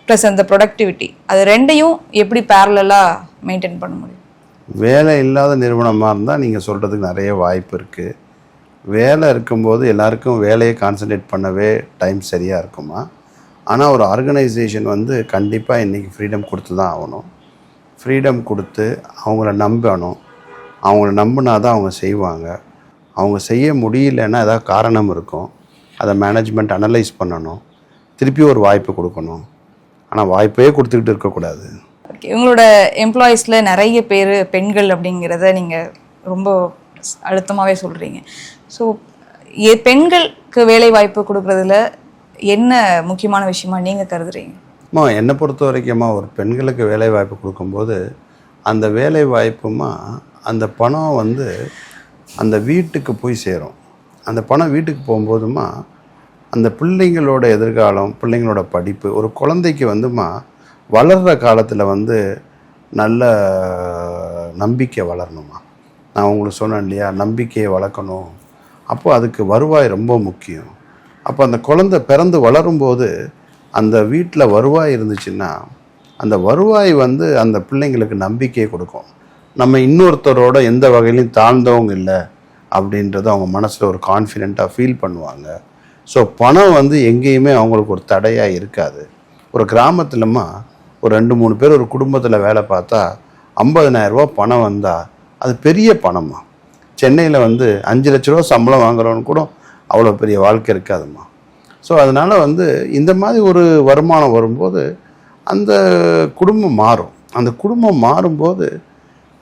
ப்ளஸ் அந்த ப்ரொடக்டிவிட்டி அது ரெண்டையும் எப்படி பேரலாக மெயின்டைன் பண்ண முடியும்? வேலை இல்லாத நிறுவனமாக இருந்தால் நீங்கள் சொல்கிறதுக்கு நிறைய வாய்ப்பு இருக்குது. வேலை இருக்கும்போது எல்லாருக்கும் வேலையை கான்சன்ட்ரேட் பண்ணவே டைம் சரியாக இருக்குமா. ஆனால் ஒரு ஆர்கனைசேஷன் வந்து கண்டிப்பாக இன்றைக்கி ஃப்ரீடம் கொடுத்து தான் ஆகணும். ஃப்ரீடம் கொடுத்து அவங்கள நம்பணும். அவங்கள நம்பினா தான் அவங்க செய்வாங்க. அவங்க செய்ய முடியலன்னா ஏதாவது காரணம் இருக்கும். அதை மேனேஜ்மெண்ட் அனலைஸ் பண்ணணும். திருப்பி ஒரு வாய்ப்பு கொடுக்கணும். ஆனால் வாய்ப்பே கொடுத்துக்கிட்டு இருக்கக்கூடாது. ஓகே. உங்களோட எம்ப்ளாயீஸில் நிறைய பேர் பெண்கள் அப்படிங்கிறத நீங்கள் ரொம்ப அழுத்தமாகவே சொல்கிறீங்க. ஸோ பெண்களுக்கு வேலை வாய்ப்பு கொடுக்குறதுல என்ன முக்கியமான விஷயமா நீங்கள் கருதுறீங்க? என்னை பொறுத்த வரைக்கும்மா ஒரு பெண்களுக்கு வேலை வாய்ப்பு கொடுக்கும்போது அந்த வேலை வாய்ப்புமா அந்த பணம் வந்து அந்த வீட்டுக்கு போய் சேரும். அந்த பணம் வீட்டுக்கு போகும்போதுமா அந்த பிள்ளைங்களோட எதிர்காலம், பிள்ளைங்களோட படிப்பு, ஒரு குழந்தைக்கு வந்துமா வளர்கிற காலத்தில் வந்து நல்ல நம்பிக்கை வளரணுமா. நான் உங்களுக்கு சொன்னேன் இல்லையா, நம்பிக்கையை வளர்க்கணும். அப்போது அதுக்கு வருவாய் ரொம்ப முக்கியம். அப்போ அந்த குழந்தை பிறந்து வளரும்போது அந்த வீட்டில் வருவாய் இருந்துச்சுன்னா அந்த வருவாய் வந்து அந்த பிள்ளைங்களுக்கு நம்பிக்கையை கொடுக்கும். நம்ம இன்னொருத்தரோட எந்த வகையிலையும் தாழ்ந்தவங்க இல்லை அப்படின்றத அவங்க மனசில் ஒரு கான்ஃபிடெண்ட்டாக ஃபீல் பண்ணுவாங்க. ஸோ பணம் வந்து எங்கேயுமே அவங்களுக்கு ஒரு தடையாக இருக்காது. ஒரு கிராமத்திலமா ஒரு 2-3 பேர் ஒரு குடும்பத்தில் வேலை பார்த்தா 50,000 ரூபா பணம் வந்தால் அது பெரிய பணமா. சென்னையில் வந்து 5 லட்ச ரூபா சம்பளம் வாங்குறவனு கூட அவ்வளோ பெரிய வாழ்க்கை இருக்காதுமா. ஸோ அதனால் வந்து இந்த மாதிரி ஒரு வருமானம் வரும்போது அந்த குடும்பம் மாறும். அந்த குடும்பம் மாறும்போது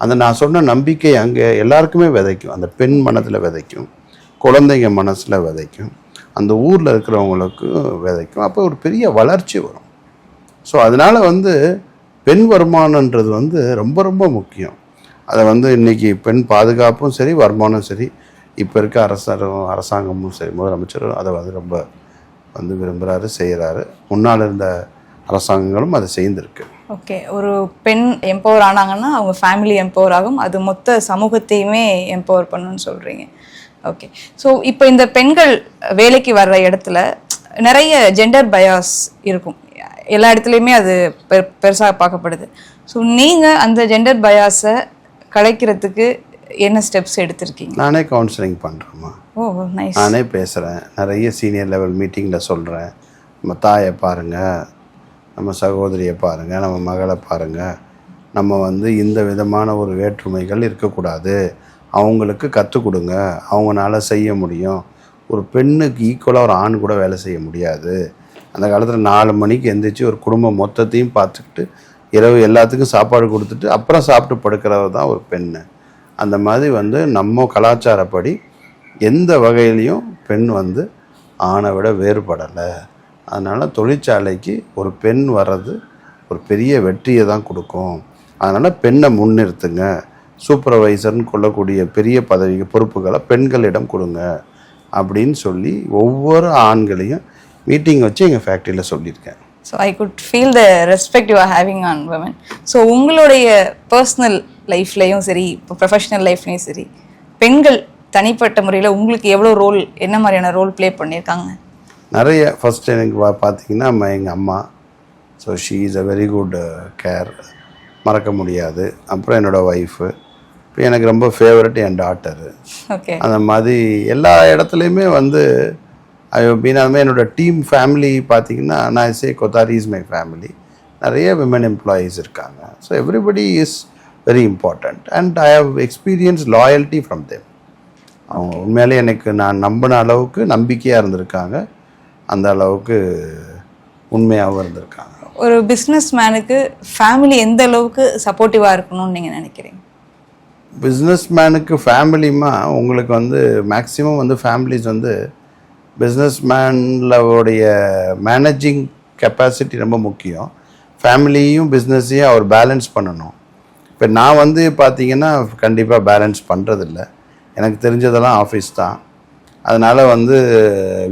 அந்த நான் சொன்ன நம்பிக்கை அங்கே எல்லாருக்குமே விதைக்கும். அந்த பெண் மனதில் விதைக்கும், குழந்தைங்க மனசில் விதைக்கும், அந்த ஊரில் இருக்கிறவங்களுக்கு விதைக்கும். அப்போ ஒரு பெரிய வளர்ச்சி வரும். ஸோ அதனால் வந்து பெண் வருமானன்றது வந்து ரொம்ப ரொம்ப முக்கியம். அதை வந்து இன்றைக்கி பெண் பாதுகாப்பும் சரி, வருமானம் சரி, இப்போ இருக்க அரசாங்கமும் சரி, முதலமைச்சரும் அதை வந்து ரொம்ப வந்து விரும்புகிறாரு, செய்கிறாரு. முன்னால் இருந்த அரசாங்கங்களும் அதை செய்திருக்கு. ஓகே. ஒரு பெண் எம்பவர் ஆனாங்கன்னா அவங்க ஃபேமிலி எம்பவர் ஆகும், அது மொத்த சமூகத்தையுமே எம்பவர் பண்ணணும்னு சொல்கிறீங்க. ஓகே. ஸோ இப்போ இந்த பெண்கள் வேலைக்கு வர்ற இடத்துல நிறைய ஜெண்டர் பயாஸ் இருக்கும். எல்லா இடத்துலையுமே அது பெருசாக பார்க்கப்படுது. ஸோ நீங்கள் அந்த ஜெண்டர் பயாஸை கலைக்கிறதுக்கு என்ன ஸ்டெப்ஸ் எடுத்திருக்கீங்க? நானே கவுன்சிலிங் பண்ணுறேம்மா. ஓ நைஸ். நானே பேசுகிறேன், நிறைய சீனியர் லெவல் மீட்டிங்கில் சொல்கிறேன். நம்ம தாயை பாருங்கள், நம்ம சகோதரியை பாருங்கள், நம்ம மகளை பாருங்கள். நம்ம வந்து இந்த விதமான ஒரு வேற்றுமைகள் இருக்கக்கூடாது. அவங்களுக்கு கற்றுக் கொடுங்க, அவங்களால செய்ய முடியும். ஒரு பெண்ணுக்கு ஈக்குவலாக ஒரு ஆண் கூட வேலை செய்ய முடியாது. அந்த காலத்தில் 4 மணிக்கு எந்திரிச்சு ஒரு குடும்பம் மொத்தத்தையும் பார்த்துக்கிட்டு இரவு எல்லாத்துக்கும் சாப்பாடு கொடுத்துட்டு அப்புறம் சாப்பிட்டு படுக்கிறவர் தான் ஒரு பெண். அந்த மாதிரி வந்து நம்ம கலாச்சாரப்படி எந்த வகையிலையும் பெண் வந்து ஆணை விட வேறுபடலை. அதனால் தொழிற்சாலைக்கு ஒரு பெண் வர்றது ஒரு பெரிய வெற்றியை தான் கொடுக்கும். அதனால் பெண்ணை முன்னிறுத்துங்க. சூப்பர்வைசர்னு கொள்ளக்கூடிய பெரிய பதவிக்கு பொறுப்புகளை பெண்களிடம் கொடுங்க அப்படின்னு சொல்லி ஒவ்வொரு ஆண்களையும் மீட்டிங் வச்சு எங்கள் ஃபேக்ட்ரியில் சொல்லியிருக்கேன். So I could feel the respect you are having on women. So உங்களுடைய பர்சனல் லைஃப்லேயும் சரி, இப்போ ப்ரொஃபஷனல் லைஃப்லேயும் சரி, பெண்கள் தனிப்பட்ட முறையில் உங்களுக்கு எவ்வளோ ரோல், என்ன மாதிரியான ரோல் ப்ளே பண்ணியிருக்காங்க? நிறைய. ஃபஸ்ட்டு எனக்கு பார்த்தீங்கன்னா எங்கள் அம்மா. So she is a very good care, மறக்க முடியாது. அப்புறம் என்னோடய ஒய்ஃபு. இப்போ எனக்கு ரொம்ப ஃபேவரட் என் டாட்டரு. ஓகே. அந்த மாதிரி எல்லா இடத்துலையுமே வந்து மீனாலுமே என்னோடய டீம் ஃபேமிலி பார்த்திங்கன்னா, நான் say Kothari is my family. நிறைய விமன் எம்ப்ளாயீஸ் இருக்காங்க. So everybody is very important and I have experience loyalty from them. அவங்க உண்மையிலே எனக்கு நான் நம்பின அளவுக்கு நம்பிக்கையாக இருந்திருக்காங்க, அந்த அளவுக்கு உண்மையாகவும் இருந்திருக்காங்க. ஒரு பிஸ்னஸ் மேனுக்கு ஃபேமிலி எந்த அளவுக்கு சப்போர்ட்டிவாக இருக்கணும்னு நீங்கள் நினைக்கிறீங்க? பிஸ்னஸ் மேனுக்கு ஃபேமிலிமா உங்களுக்கு வந்து மேக்ஸிமம் வந்து ஃபேமிலிஸ் வந்து பிஸ்னஸ் மேன்லோடைய மேனேஜிங் கெப்பாசிட்டி ரொம்ப முக்கியம். ஃபேமிலியும் பிஸ்னஸையும் அவர் பேலன்ஸ் பண்ணணும். இப்போ நான் வந்து பார்த்திங்கன்னா கண்டிப்பாக பேலன்ஸ் பண்ணுறதில்ல. எனக்கு தெரிஞ்சதெல்லாம் ஆஃபீஸ் தான். அதனால் வந்து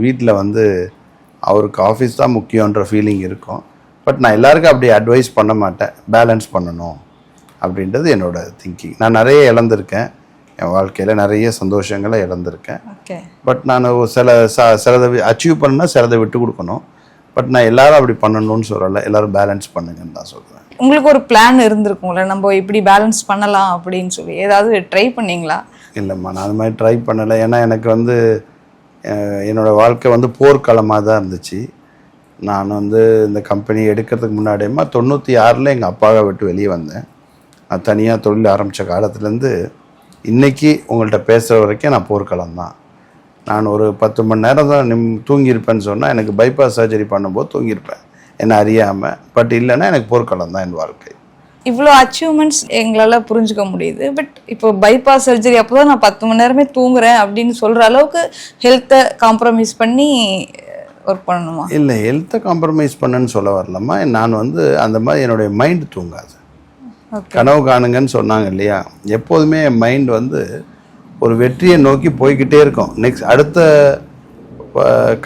வீட்டில் வந்து அவருக்கு ஆஃபீஸ் தான் முக்கியன்ற ஃபீலிங் இருக்கும். பட் நான் எல்லாருக்கும் அப்படி அட்வைஸ் பண்ண மாட்டேன், பேலன்ஸ் பண்ணணும் அப்படின்றது என்னோடய திங்கிங். நான் நிறைய இழந்திருக்கேன், என் வாழ்க்கையில் நிறைய சந்தோஷங்களை இழந்திருக்கேன். பட் நான் சிலதை அச்சீவ் பண்ணால் சிலதை விட்டு கொடுக்கணும். பட் நான் எல்லாரும் அப்படி பண்ணணும்னு சொல்லலை, எல்லோரும் பேலன்ஸ் பண்ணுங்கன்னு தான் சொல்லுவேன். உங்களுக்கு ஒரு பிளான் இருந்திருக்கும்ல, நம்ம இப்படி பேலன்ஸ் பண்ணலாம் அப்படின்னு சொல்லி ஏதாவது ட்ரை பண்ணிங்களா? இல்லைம்மா, நான் அது மாதிரி ட்ரை பண்ணலை. ஏன்னா எனக்கு வந்து என்னோடய வாழ்க்கை வந்து போர்க்களமாக தான் இருந்துச்சு. நான் வந்து இந்த கம்பெனி எடுக்கிறதுக்கு முன்னாடியேமா 96 எங்கள் அப்பாவை விட்டு வெளியே வந்தேன். நான் தனியாக தொழில் ஆரம்பித்த காலத்துலேருந்து இன்றைக்கி உங்கள்கிட்ட பேசுகிற வரைக்கும் நான் போர்க்களம் தான். நான் ஒரு 10 மணி நேரம் தான் தூங்கியிருப்பேன்னு சொன்னால் எனக்கு பைபாஸ் சர்ஜரி பண்ணும்போது தூங்கியிருப்பேன், என்னை அறியாமல். பட் இல்லைன்னா எனக்கு போர்க்களம் தான் என் வாழ்க்கை. இவ்வளோ அச்சீவ்மெண்ட்ஸ் எங்களால் புரிஞ்சுக்க முடியுது. பட் இப்போ பைபாஸ் சர்ஜரி அப்போ தான் நான் 10 மணி நேரமே தூங்குறேன் அப்படின்னு சொல்கிற அளவுக்கு ஹெல்த்தை காம்ப்ரமைஸ் பண்ணி ஒர்க் பண்ணணுமா? இல்லை, ஹெல்த்தை காம்ப்ரமைஸ் பண்ணுன்னு சொல்ல வரலம்மா. நான் வந்து அந்த மாதிரி என்னுடைய மைண்டு தூங்காது. கனவு காணுங்கன்னு சொன்னாங்க இல்லையா, எப்போதுமே என் மைண்ட் வந்து ஒரு வெற்றியை நோக்கி போய்கிட்டே இருக்கும். நெக்ஸ்ட் அடுத்த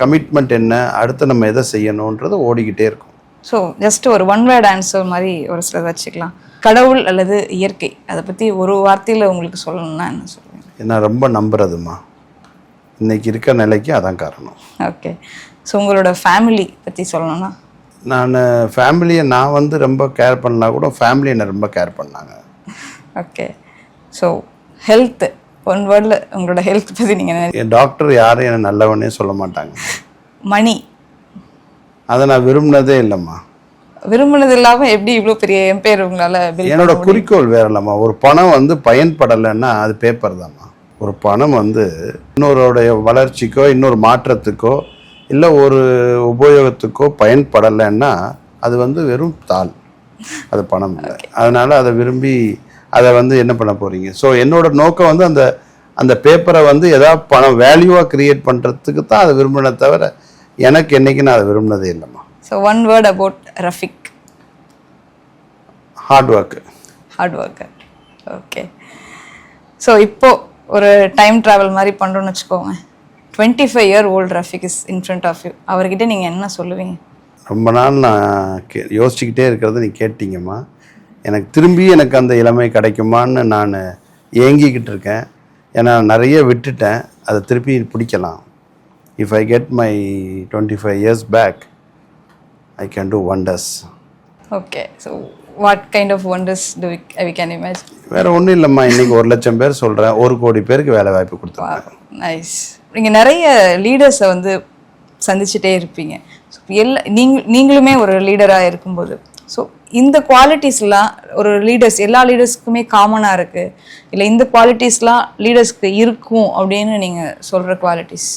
கமிட்மெண்ட் என்ன, அடுத்து நம்ம எதை செய்யணுன்றது ஓடிக்கிட்டே இருக்கும். ஸோ ஜஸ்ட் ஒரு ஒன் வேர்ட் ஆன்சர் மாதிரி ஒரு சிலர் வச்சுக்கலாம். கடவுள் அல்லது இயற்கை, அதை பற்றி ஒரு வார்த்தையில் உங்களுக்கு சொல்லணும்னா என்ன சொல்லுவீங்க? என்ன ரொம்ப நம்புறதுமா, இன்னைக்கு இருக்க நிலைக்கு அதான் காரணம். ஓகே. ஸோ உங்களோட ஃபேமிலி பற்றி சொல்லணும்னா? நான் ஃபேமிலியை நான் வந்து ரொம்ப கேர் பண்ணா கூட ஃபேமிலி என்னை ரொம்ப கேர் பண்ணாங்க. ஓகே. ஸோ ஹெல்த்து, ஒன் வேர்டில் உங்களோட ஹெல்த் பற்றி நீங்கள்? என் டாக்டர் யாரும் என்னை நல்லவனே சொல்ல மாட்டாங்க. மணி, அதை நான் விரும்பினதே இல்லைம்மா. விரும்பினது இல்லாமல் எப்படி இவ்வளோ பெரிய எம்பையர் உங்களால்? என்னோட குறிக்கோள் வேற இல்லைம்மா. ஒரு பணம் வந்து பயன்படலைன்னா அது பேப்பர் தான்மா. ஒரு பணம் வந்து இன்னொருடைய வளர்ச்சிக்கோ இன்னொரு மாற்றத்துக்கோ இல்லை ஒரு உபயோகத்துக்கோ பயன்படலைன்னா அது வந்து வெறும் தாள், அது பணம் இல்லை. அதனால் அதை விரும்பி அதை வந்து என்ன பண்ண போகிறீங்க? ஸோ என்னோட நோக்கம் வந்து அந்த பேப்பரை வந்து எதாவது பணம் வேல்யூவாக க்ரியேட் பண்ணுறதுக்கு தான் அதை விரும்பினே தவிர எனக்கு என்றைக்கு நான் அதை விரும்பினதே இல்லைம்மா. So one word about Rafiq? Hard work. Hard work. Okay. So இப்போது ஒரு டைம் ட்ராவல் மாதிரி பண்ணுறோன்னு வச்சுக்கோங்க. 25-year-old Rafiq is in front of you. அவர்கிட்ட நீங்கள் என்ன சொல்லுவீங்க? ரொம்ப நாள் நான் யோசிச்சுக்கிட்டே இருக்கிறத நீ கேட்டிங்கம்மா. எனக்கு திரும்பி எனக்கு அந்த இளமை கிடைக்குமான்னு நான் ஏங்கிக்கிட்டு இருக்கேன். ஏன்னா நிறைய விட்டுட்டேன், அதை திருப்பி பிடிக்கலாம். If I get my 25 years back I can do wonders. Okay. So what kind of wonders do we can imagine? வேறு ஒன்றும் இல்லைம்மா, இன்றைக்கி 1,00,000 பேர் சொல்கிறேன், 1 கோடி பேருக்கு வேலை வாய்ப்பு கொடுத்துருக்கேன். நைஸ். நீங்கள் நிறைய லீடர்ஸை வந்து சந்திச்சுட்டே இருப்பீங்க. ஸோ நீங்களுமே ஒரு லீடராக இருக்கும்போது ஸோ இந்த குவாலிட்டிஸ்லாம் ஒரு லீடர்ஸ் எல்லா லீடர்ஸ்க்குமே காமனாக இருக்குது, இல்லை இந்த குவாலிட்டிஸ்லாம் லீடர்ஸ்க்கு இருக்கும் அப்படின்னு நீங்கள் சொல்கிற குவாலிட்டிஸ்?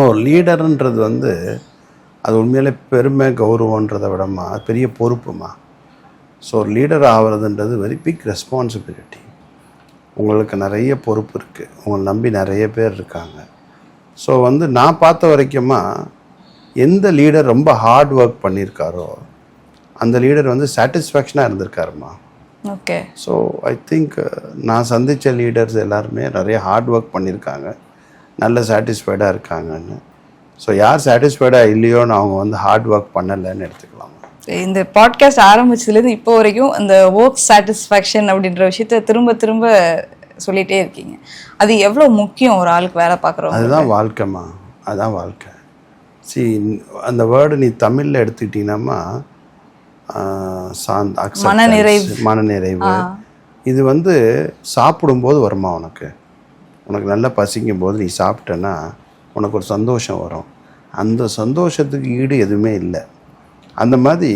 ஒரு லீடருன்றது வந்து அது உண்மையிலே பெருமை கௌரவன்றதை விடமா பெரிய பொறுப்புமா. ஸோ ஒரு லீடர் ஆகிறதுன்றது வெரி பிக் ரெஸ்பான்சிபிலிட்டி. உங்களுக்கு நிறைய பொறுப்பு இருக்குது, உங்களை நம்பி நிறைய பேர் இருக்காங்க. ஸோ வந்து நான் பார்த்த வரைக்குமா எந்த லீடர் ரொம்ப ஹார்ட் ஒர்க் பண்ணியிருக்காரோ அந்த லீடர் வந்து சாட்டிஸ்ஃபேக்ஷனாக இருந்திருக்காருமா. ஓகே. ஸோ ஐ திங்க் நான் சந்தித்த லீடர்ஸ் எல்லாருமே நிறைய ஹார்ட் ஒர்க் பண்ணியிருக்காங்க, நல்ல சாட்டிஸ்ஃபைடாக இருக்காங்கன்னு. ஸோ யார் சாட்டிஸ்ஃபைடாக இல்லையோன்னு அவங்க வந்து ஹார்ட் ஒர்க் பண்ணலைன்னு எடுத்துக்கலாம். இந்த பாட்காஸ்ட் ஆரம்பிச்சதுலேருந்து இப்போ வரைக்கும் அந்த ஒர்க் சாட்டிஸ்ஃபேக்ஷன் அப்படின்ற விஷயத்த திரும்ப திரும்ப சொல்லிகிட்டே இருக்கீங்க. அது எவ்வளோ முக்கியம் ஒரு ஆளுக்கு வேலை பார்க்குறோம்? அதுதான் வாழ்க்கைம்மா, அதுதான் வாழ்க்கை. அந்த வேர்டு நீ தமிழில் எடுத்துக்கிட்டீங்கன்னாம்மா மனநிறைவு. இது வந்து சாப்பிடும்போது வருமா உனக்கு நல்லா பசிக்கும் போது நீ சாப்பிட்டேன்னா உனக்கு ஒரு சந்தோஷம் வரும். அந்த சந்தோஷத்துக்கு ஈடு எதுவுமே இல்லை. அந்த மாதிரி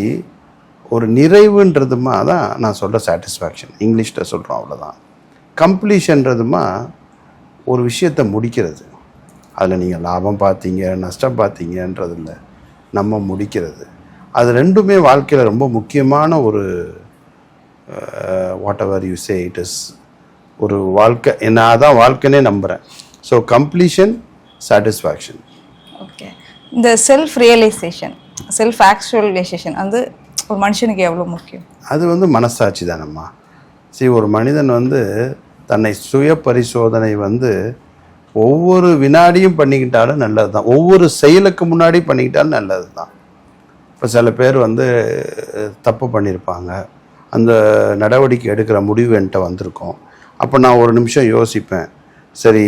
ஒரு நிறைவுன்றதுமா தான் நான் சொல்கிற சாட்டிஸ்ஃபேக்ஷன், இங்கிலீஷில் சொல்கிறோம், அவ்வளோதான். கம்ப்ளீஷன்றதுமா ஒரு விஷயத்தை முடிக்கிறது. அதில் நீங்கள் லாபம் பார்த்தீங்க நஷ்டம் பார்த்தீங்கன்றது இல்லை, நம்ம முடிக்கிறது. அது ரெண்டுமே வாழ்க்கையில் ரொம்ப முக்கியமான ஒரு what ever you say it is ஒரு வாழ்க்கை. நான் தான் வாழ்க்கைன்னே நம்புகிறேன். So completion, satisfaction. ஓகே. இந்த செல்ஃப் ரியலைசேஷன், செல்ஃப் ஆக்சுவலைசேஷன் வந்து ஒரு மனுஷனுக்கு எவ்வளோ முக்கியம்? அது வந்து மனசாட்சி தானம்மா. ஒரு மனிதன் வந்து தன்னை சுய பரிசோதனை வந்து ஒவ்வொரு வினாடியும் பண்ணிக்கிட்டாலும் நல்லது தான், ஒவ்வொரு செயலுக்கு முன்னாடி பண்ணிக்கிட்டாலும் நல்லது தான். இப்போ சில பேர் வந்து தப்பு பண்ணியிருப்பாங்க, அந்த நடவடிக்கை எடுக்கிற முடிவு என்கிட்ட வந்திருக்கோம். அப்போ நான் ஒரு நிமிஷம் யோசிப்பேன், சரி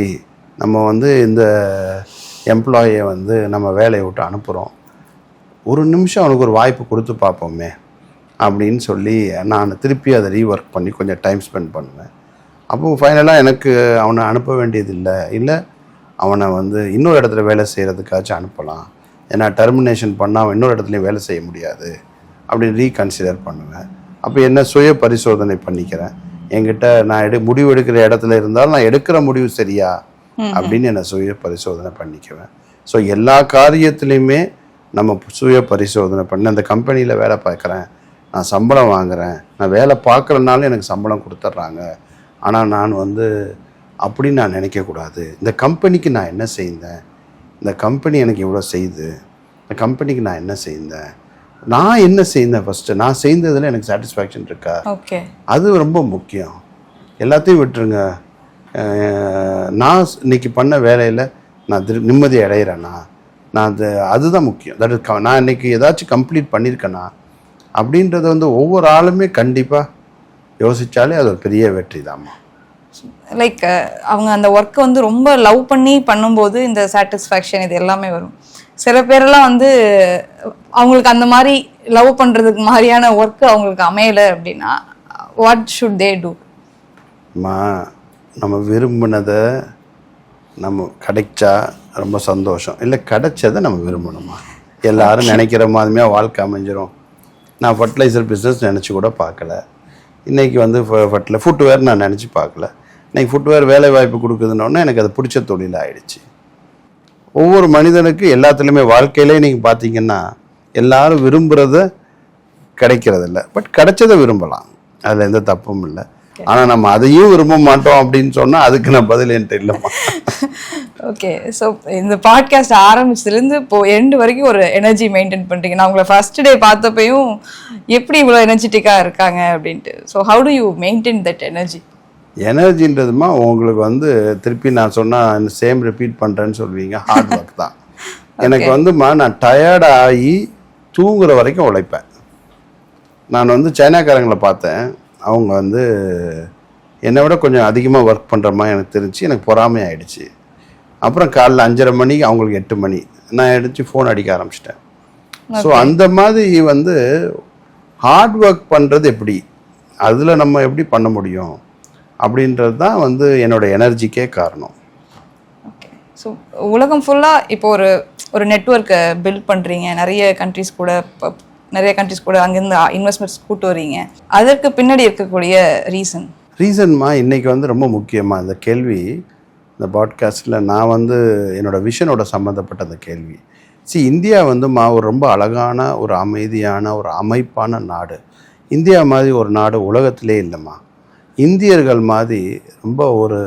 நம்ம வந்து இந்த எம்ப்ளாயை வந்து நம்ம வேலையை விட்டு அனுப்புகிறோம், ஒரு நிமிஷம் அவனுக்கு ஒரு வாய்ப்பு கொடுத்து பார்ப்போமே அப்படின்னு சொல்லி நான் திருப்பி அதை ரீஒர்க் பண்ணி கொஞ்சம் டைம் ஸ்பெண்ட் பண்ணுவேன். அப்போது ஃபைனலாக எனக்கு அவனை அனுப்ப வேண்டியதில்லை, இல்லை அவனை வந்து இன்னொரு இடத்துல வேலை செய்கிறதுக்காச்சும் அனுப்பலாம், ஏன்னா டெர்மினேஷன் பண்ணால் அவன் இன்னொரு இடத்துலையும் வேலை செய்ய முடியாது அப்படின்னு ரீகன்சிடர் பண்ணுவேன். அப்போ என்ன சுய பரிசோதனை பண்ணிக்கிறேன். என்கிட்ட நான் முடிவு எடுக்கிற இடத்துல இருந்தாலும் நான் எடுக்கிற முடிவு சரியா அப்படின்னு என்னை சுய பரிசோதனை பண்ணிக்குவேன். ஸோ எல்லா காரியத்துலேயுமே நம்ம சுய பரிசோதனை பண்ணி, அந்த கம்பெனியில் வேலை பார்க்குறேன், நான் சம்பளம் வாங்குகிறேன், நான் வேலை பார்க்குறதுனால எனக்கு சம்பளம் கொடுத்துட்றாங்க, ஆனால் நான் வந்து அப்படின்னு நான் நினைக்கக்கூடாது. இந்த கம்பெனிக்கு நான் என்ன செய்தேன், இந்த கம்பெனி எனக்கு இவ்வளோ செய்யுது, இந்த கம்பெனிக்கு நான் என்ன செய்தேன், நான் என்ன செய்தேன், ஃபஸ்ட்டு நான் செய்ததில் எனக்கு சாட்டிஸ்ஃபேக்ஷன் இருக்கா, அது ரொம்ப முக்கியம். எல்லாத்தையும் விட்டுருங்க, நான் இன்னைக்கு பண்ண வேலையில் நான் நிம்மதி அடைகிறேன்னா, நான் அதுதான் முக்கியம். தட் இஸ் நான் இன்றைக்கி ஏதாச்சும் கம்ப்ளீட் பண்ணியிருக்கேனா அப்படின்றத வந்து ஒவ்வொரு ஆளுமே கண்டிப்பாக யோசித்தாலே அது ஒரு பெரிய வெற்றி தான்மா. லைக் அவங்க அந்த ஒர்க்கை வந்து ரொம்ப லவ் பண்ணி பண்ணும்போது இந்த சாட்டிஸ்ஃபேக்ஷன் இது எல்லாமே வரும். சில பேரெல்லாம் வந்து அவங்களுக்கு அந்த மாதிரி லவ் பண்ணுறதுக்கு மாதிரியான ஒர்க்கு அவங்களுக்கு அமையலை அப்படின்னா வாட் ஷுட் தே டூ? நம்ம விரும்பினதை நம்ம கிடைச்சா ரொம்ப சந்தோஷம், இல்லை கிடைச்சதை நம்ம விரும்பணுமா. எல்லாரும் நினைக்கிற மாதிரியா வாழ்க்கை அமைஞ்சிரும். நான் ஃபர்டிலைசர் பிஸ்னஸ் நினச்சி கூட பார்க்கல, இன்றைக்கி வந்து ஃபுட்வேர் நான் நினச்சி பார்க்கல, இன்றைக்கி ஃபுட்வேர் வேலை வாய்ப்பு கொடுக்குதுன்னொன்னே எனக்கு அது பிடிச்ச தொழில் ஆகிடுச்சு. ஒவ்வொரு மனிதனுக்கு எல்லாத்துலேயுமே வாழ்க்கையிலே நீங்கள் பார்த்தீங்கன்னா எல்லாரும் விரும்புகிறத கிடைக்கிறதில்ல, பட் கிடைச்சதை விரும்பலாம், அதில் எந்த தப்பும் இல்லை. ஆனால் நம்ம அதையும் விரும்ப மாட்டோம் அப்படின்னு சொன்னால் அதுக்கு நான் பதில் என்கிட்ட இல்லைம்மா. ஓகே. ஸோ இந்த பாட்காஸ்ட் ஆரம்பிச்சதுலேருந்து இப்போ எண்டு வரைக்கும் ஒரு எனர்ஜி மெயின்டைன் பண்ணுறீங்க. நான் உங்களை ஃபர்ஸ்ட் டே பார்த்தப்பையும் எப்படி இவ்வளோ எனர்ஜெட்டிக்காக இருக்காங்க அப்படின்ட்டு. So how do you maintain that energy? எனர்ஜின்றதுமா உங்களுக்கு வந்து திருப்பி நான் சொன்னால் சேம் ரிப்பீட் பண்ணுறேன்னு சொல்லுவீங்க, ஹார்ட் ஒர்க் தான். எனக்கு வந்துமா நான் டயர்டாகி தூங்குற வரைக்கும் உழைப்பேன். நான் வந்து சைனாக்காரங்களை பார்த்தேன், அவங்க வந்து என்னை விட கொஞ்சம் அதிகமாக ஒர்க் பண்ணுற மாதிரி எனக்கு தெரிஞ்சு எனக்கு பொறாமை ஆகிடுச்சு. அப்புறம் காலைல 5:30 மணிக்கு அவங்களுக்கு 8 மணி நான் எடுத்து ஃபோன் அடிக்க ஆரம்பிச்சிட்டேன். ஸோ அந்த மாதிரி வந்து ஹார்ட் ஒர்க் பண்ணுறது எப்படி, அதில் நம்ம எப்படி பண்ண முடியும் அப்படின்றது தான் வந்து என்னோட எனர்ஜிக்கே காரணம். ஓகே. ஸோ உலகம் ஃபுல்லாக இப்போ ஒரு நெட்வொர்க்கை பில்ட் பண்ணுறீங்க, நிறைய கண்ட்ரிஸ் கூட அங்கேருந்து இன்வெஸ்ட்மெண்ட்ஸ் கூட்டு வரீங்க, அதற்கு பின்னாடி இருக்கக்கூடிய ரீசன்மா இன்றைக்கி வந்து ரொம்ப முக்கியமாக இந்த கேள்வி இந்த பாட்காஸ்ட்டில் நான் வந்து என்னோடய விஷனோட சம்மந்தப்பட்ட அந்த கேள்வி. இந்தியா வந்து ஒரு ரொம்ப அழகான ஒரு அமைதியான ஒரு அமைப்பான நாடு. இந்தியா மாதிரி ஒரு நாடு உலகத்திலே இல்லைம்மா. இந்தியர்கள் மாதிரி ரொம்ப ஒரு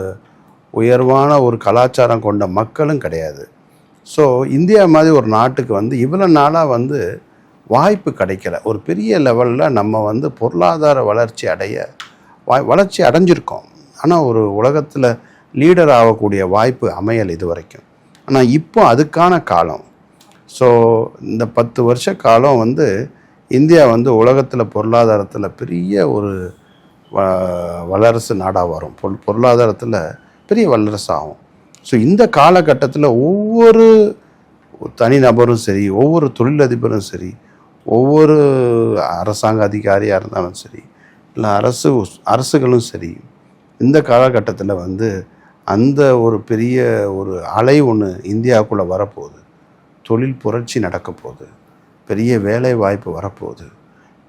உயர்வான ஒரு கலாச்சாரம் கொண்ட மக்களும் கிடையாது. ஸோ இந்தியா மாதிரி ஒரு நாட்டுக்கு வந்து இவ்வளோ நாளாக வந்து வாய்ப்பு கிடைக்கல. ஒரு பெரிய லெவலில் நம்ம வந்து பொருளாதார வளர்ச்சி அடைஞ்சிருக்கோம், ஆனால் ஒரு உலகத்தில் லீடர் ஆகக்கூடிய வாய்ப்பு அமையல் இது வரைக்கும். ஆனால் இப்போ அதுக்கான காலம். ஸோ இந்த 10 வருஷ காலம் வந்து இந்தியா வந்து உலகத்தில் பொருளாதாரத்தில் பெரிய ஒரு வல்லரசு நாடாக வரும். பொருளாதாரத்தில் பெரிய வல்லரசு ஆகும். ஸோ இந்த காலகட்டத்தில் ஒவ்வொரு தனிநபரும் சரி, ஒவ்வொரு தொழிலதிபரும் சரி, ஒவ்வொரு அரசாங்க அதிகாரியாக இருந்தாலும் சரி, இல்லை அரசுகளும் சரி, இந்த காலகட்டத்தில் வந்து அந்த ஒரு பெரிய ஒரு அலை ஒன்று இந்தியாவுக்குள்ளே வரப்போகுது. தொழில் புரட்சி நடக்க போகுது, பெரிய வேலை வாய்ப்பு வரப்போகுது,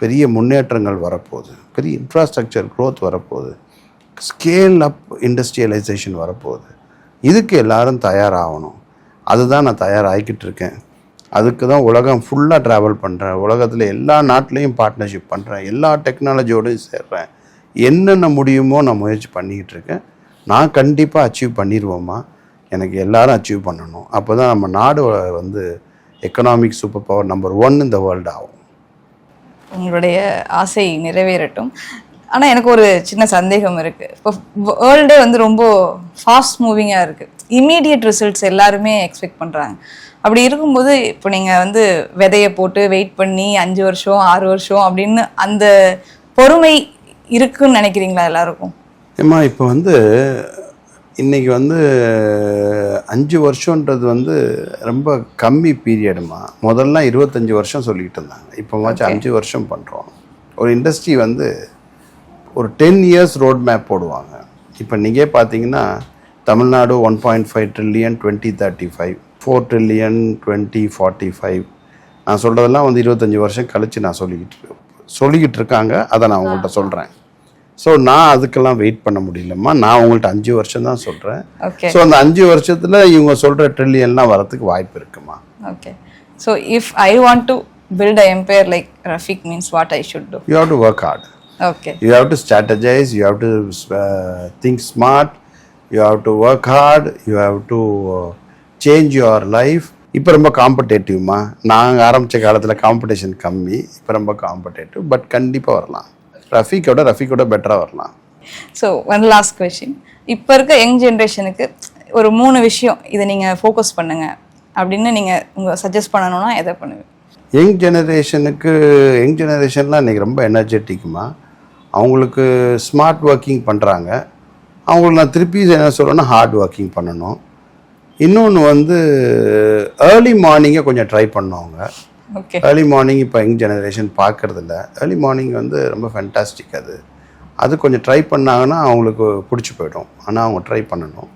பெரிய முன்னேற்றங்கள் வரப்போகுது, பெரிய இன்ஃப்ராஸ்ட்ரக்சர் க்ரோத் வரப்போகுது, ஸ்கேல் அப் இண்டஸ்ட்ரியலைசேஷன் வரப்போகுது. இதுக்கு எல்லாரும் தயாராகணும். அதுதான் நான் தயாராகிக்கிட்டு இருக்கேன். அதுக்கு தான் உலகம் ஃபுல்லாக ட்ராவல் பண்ணுறேன். உலகத்தில் எல்லா நாட்டிலையும் பார்ட்னர்ஷிப் பண்ணுறேன், எல்லா டெக்னாலஜியோடையும் சேர்றேன். என்னென்ன முடியுமோ நான் முயற்சி பண்ணிக்கிட்டு இருக்கேன். நான் கண்டிப்பாக அச்சீவ் பண்ணிடுவோம்மா. எனக்கு எல்லாரும் அச்சீவ் பண்ணணும். அப்போ தான் நம்ம நாடு வந்து எக்கனாமிக் சூப்பர் பவர் நம்பர் 1 இந்த வேர்ல்டு ஆகும். உங்களுடைய ஆசை நிறைவேறட்டும். ஆனால் எனக்கு ஒரு சின்ன சந்தேகம் இருக்குது. இப்போ வேர்ல்டே வந்து ரொம்ப ஃபாஸ்ட் மூவிங்காக இருக்குது. இம்மீடியட் ரிசல்ட்ஸ் எல்லாருமே எக்ஸ்பெக்ட் பண்ணுறாங்க. அப்படி இருக்கும்போது இப்போ நீங்கள் வந்து விதையை போட்டு வெயிட் பண்ணி 5 வருஷம் 6 வருஷம் அப்படின்னு அந்த பொறுமை இருக்குன்னு நினைக்கிறீங்களா எல்லாருக்கும்? ஏம்மா இப்போ வந்து இன்றைக்கி வந்து 5 வருஷன்றது வந்து ரொம்ப கம்மி பீரியடுமா. முதல்ல 25 வருஷம் சொல்லிக்கிட்டு இருந்தாங்க. இப்போமாச்சும் 5 வருஷம் பண்ணுறோம். ஒரு இண்டஸ்ட்ரி வந்து ஒரு 10 இயர்ஸ் ரோட் மேப் போடுவாங்க. இப்போ நீங்கள் பார்த்தீங்கன்னா தமிழ்நாடு 1.5 ட்ரில்லியன் 2035, 4 ட்ரில்லியன் 2045. நான் சொல்கிறதெல்லாம் வந்து 25 வருஷம் கழித்து நான் சொல்லிக்கிட்டு இருக்காங்க. அதை நான் உங்கள்கிட்ட சொல்கிறேன். ஸோ நான் அதுக்கெல்லாம் வெயிட் பண்ண முடியலம்மா. நான் உங்கள்கிட்ட 5 வருஷம் தான் சொல்கிறேன். ஸோ அந்த 5 வருஷத்தில் இவங்க சொல்கிற ட்ரில்லியன்லாம் வரத்துக்கு வாய்ப்பு இருக்குமா? Okay. So if I want to build a empire like Rafiq means what I should do? You have to work hard. Okay. You have to strategize, you have to think smart, you have to work hard, you have to change your life. இப்போ ரொம்ப காம்படேட்டிவ்மா. நாங்கள் ஆரம்பித்த காலத்தில் competition கம்மி, இப்போ ரொம்ப competitive. But கண்டிப்பாக வரலாம். ரஃபீக்கோட பெட்டராக வரலாம். So one last question. இப்போ இருக்க யங் ஜென்ரேஷனுக்கு ஒரு 3 விஷயம் இதை நீங்கள் ஃபோக்கஸ் பண்ணுங்க அப்படின்னு நீங்கள் உங்கள் சஜஸ்ட் பண்ணணும்னா எதை பண்ணுவீங்க? யங் ஜெனரேஷன்லாம் இன்றைக்கி ரொம்ப எனர்ஜெட்டிக்குமா. அவங்களுக்கு ஸ்மார்ட் ஒர்க்கிங் பண்ணுறாங்க. அவங்களுக்கு நான் திருப்பி என்ன சொல்கிறேன்னா ஹார்ட் ஒர்க்கிங் பண்ணணும். இன்னொன்று வந்து ஏர்லி மார்னிங்கை கொஞ்சம் ட்ரை பண்ணுவாங்க. ஓகே. ஏர்லி மார்னிங் இப்போ யங் ஜெனரேஷன் பார்க்குறதில்ல. ஏர்லி மார்னிங் வந்து ரொம்ப ஃபேண்டாஸ்டிக். அது கொஞ்சம் ட்ரை பண்ணாங்கன்னா அவங்களுக்கு பிடிச்சி போய்டும். ஆனால் அவங்க ட்ரை பண்ணணும்.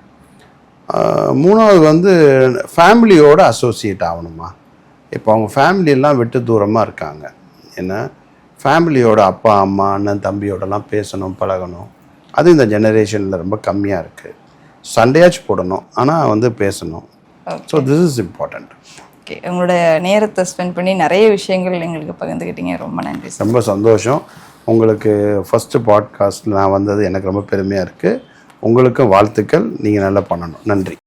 3வது வந்து ஃபேமிலியோடு அசோசியேட் ஆகணுமா. இப்போ அவங்க ஃபேமிலியெல்லாம் விட்டு தூரமாக இருக்காங்க. ஏன்னா ஃபேமிலியோட அப்பா அம்மா அண்ணன் தம்பியோடலாம் பேசணும், பழகணும். அது இந்த ஜெனரேஷனில் ரொம்ப கம்மியாக இருக்குது. சண்டையாச்சும் போடணும், ஆனால் வந்து பேசணும். So this is important. Okay. உங்களோட நேரத்தை ஸ்பெண்ட் பண்ணி நிறைய விஷயங்கள் எங்களுக்கு பகிர்ந்துக்கிட்டீங்க. ரொம்ப நன்றி. ரொம்ப சந்தோஷம். உங்களுக்கு ஃபஸ்ட்டு பாட்காஸ்ட்டில் நான் வந்தது எனக்கு ரொம்ப பெருமையாக இருக்குது. உங்களுக்கும் வாழ்த்துக்கள். நீங்கள் நல்லா பண்ணணும். நன்றி.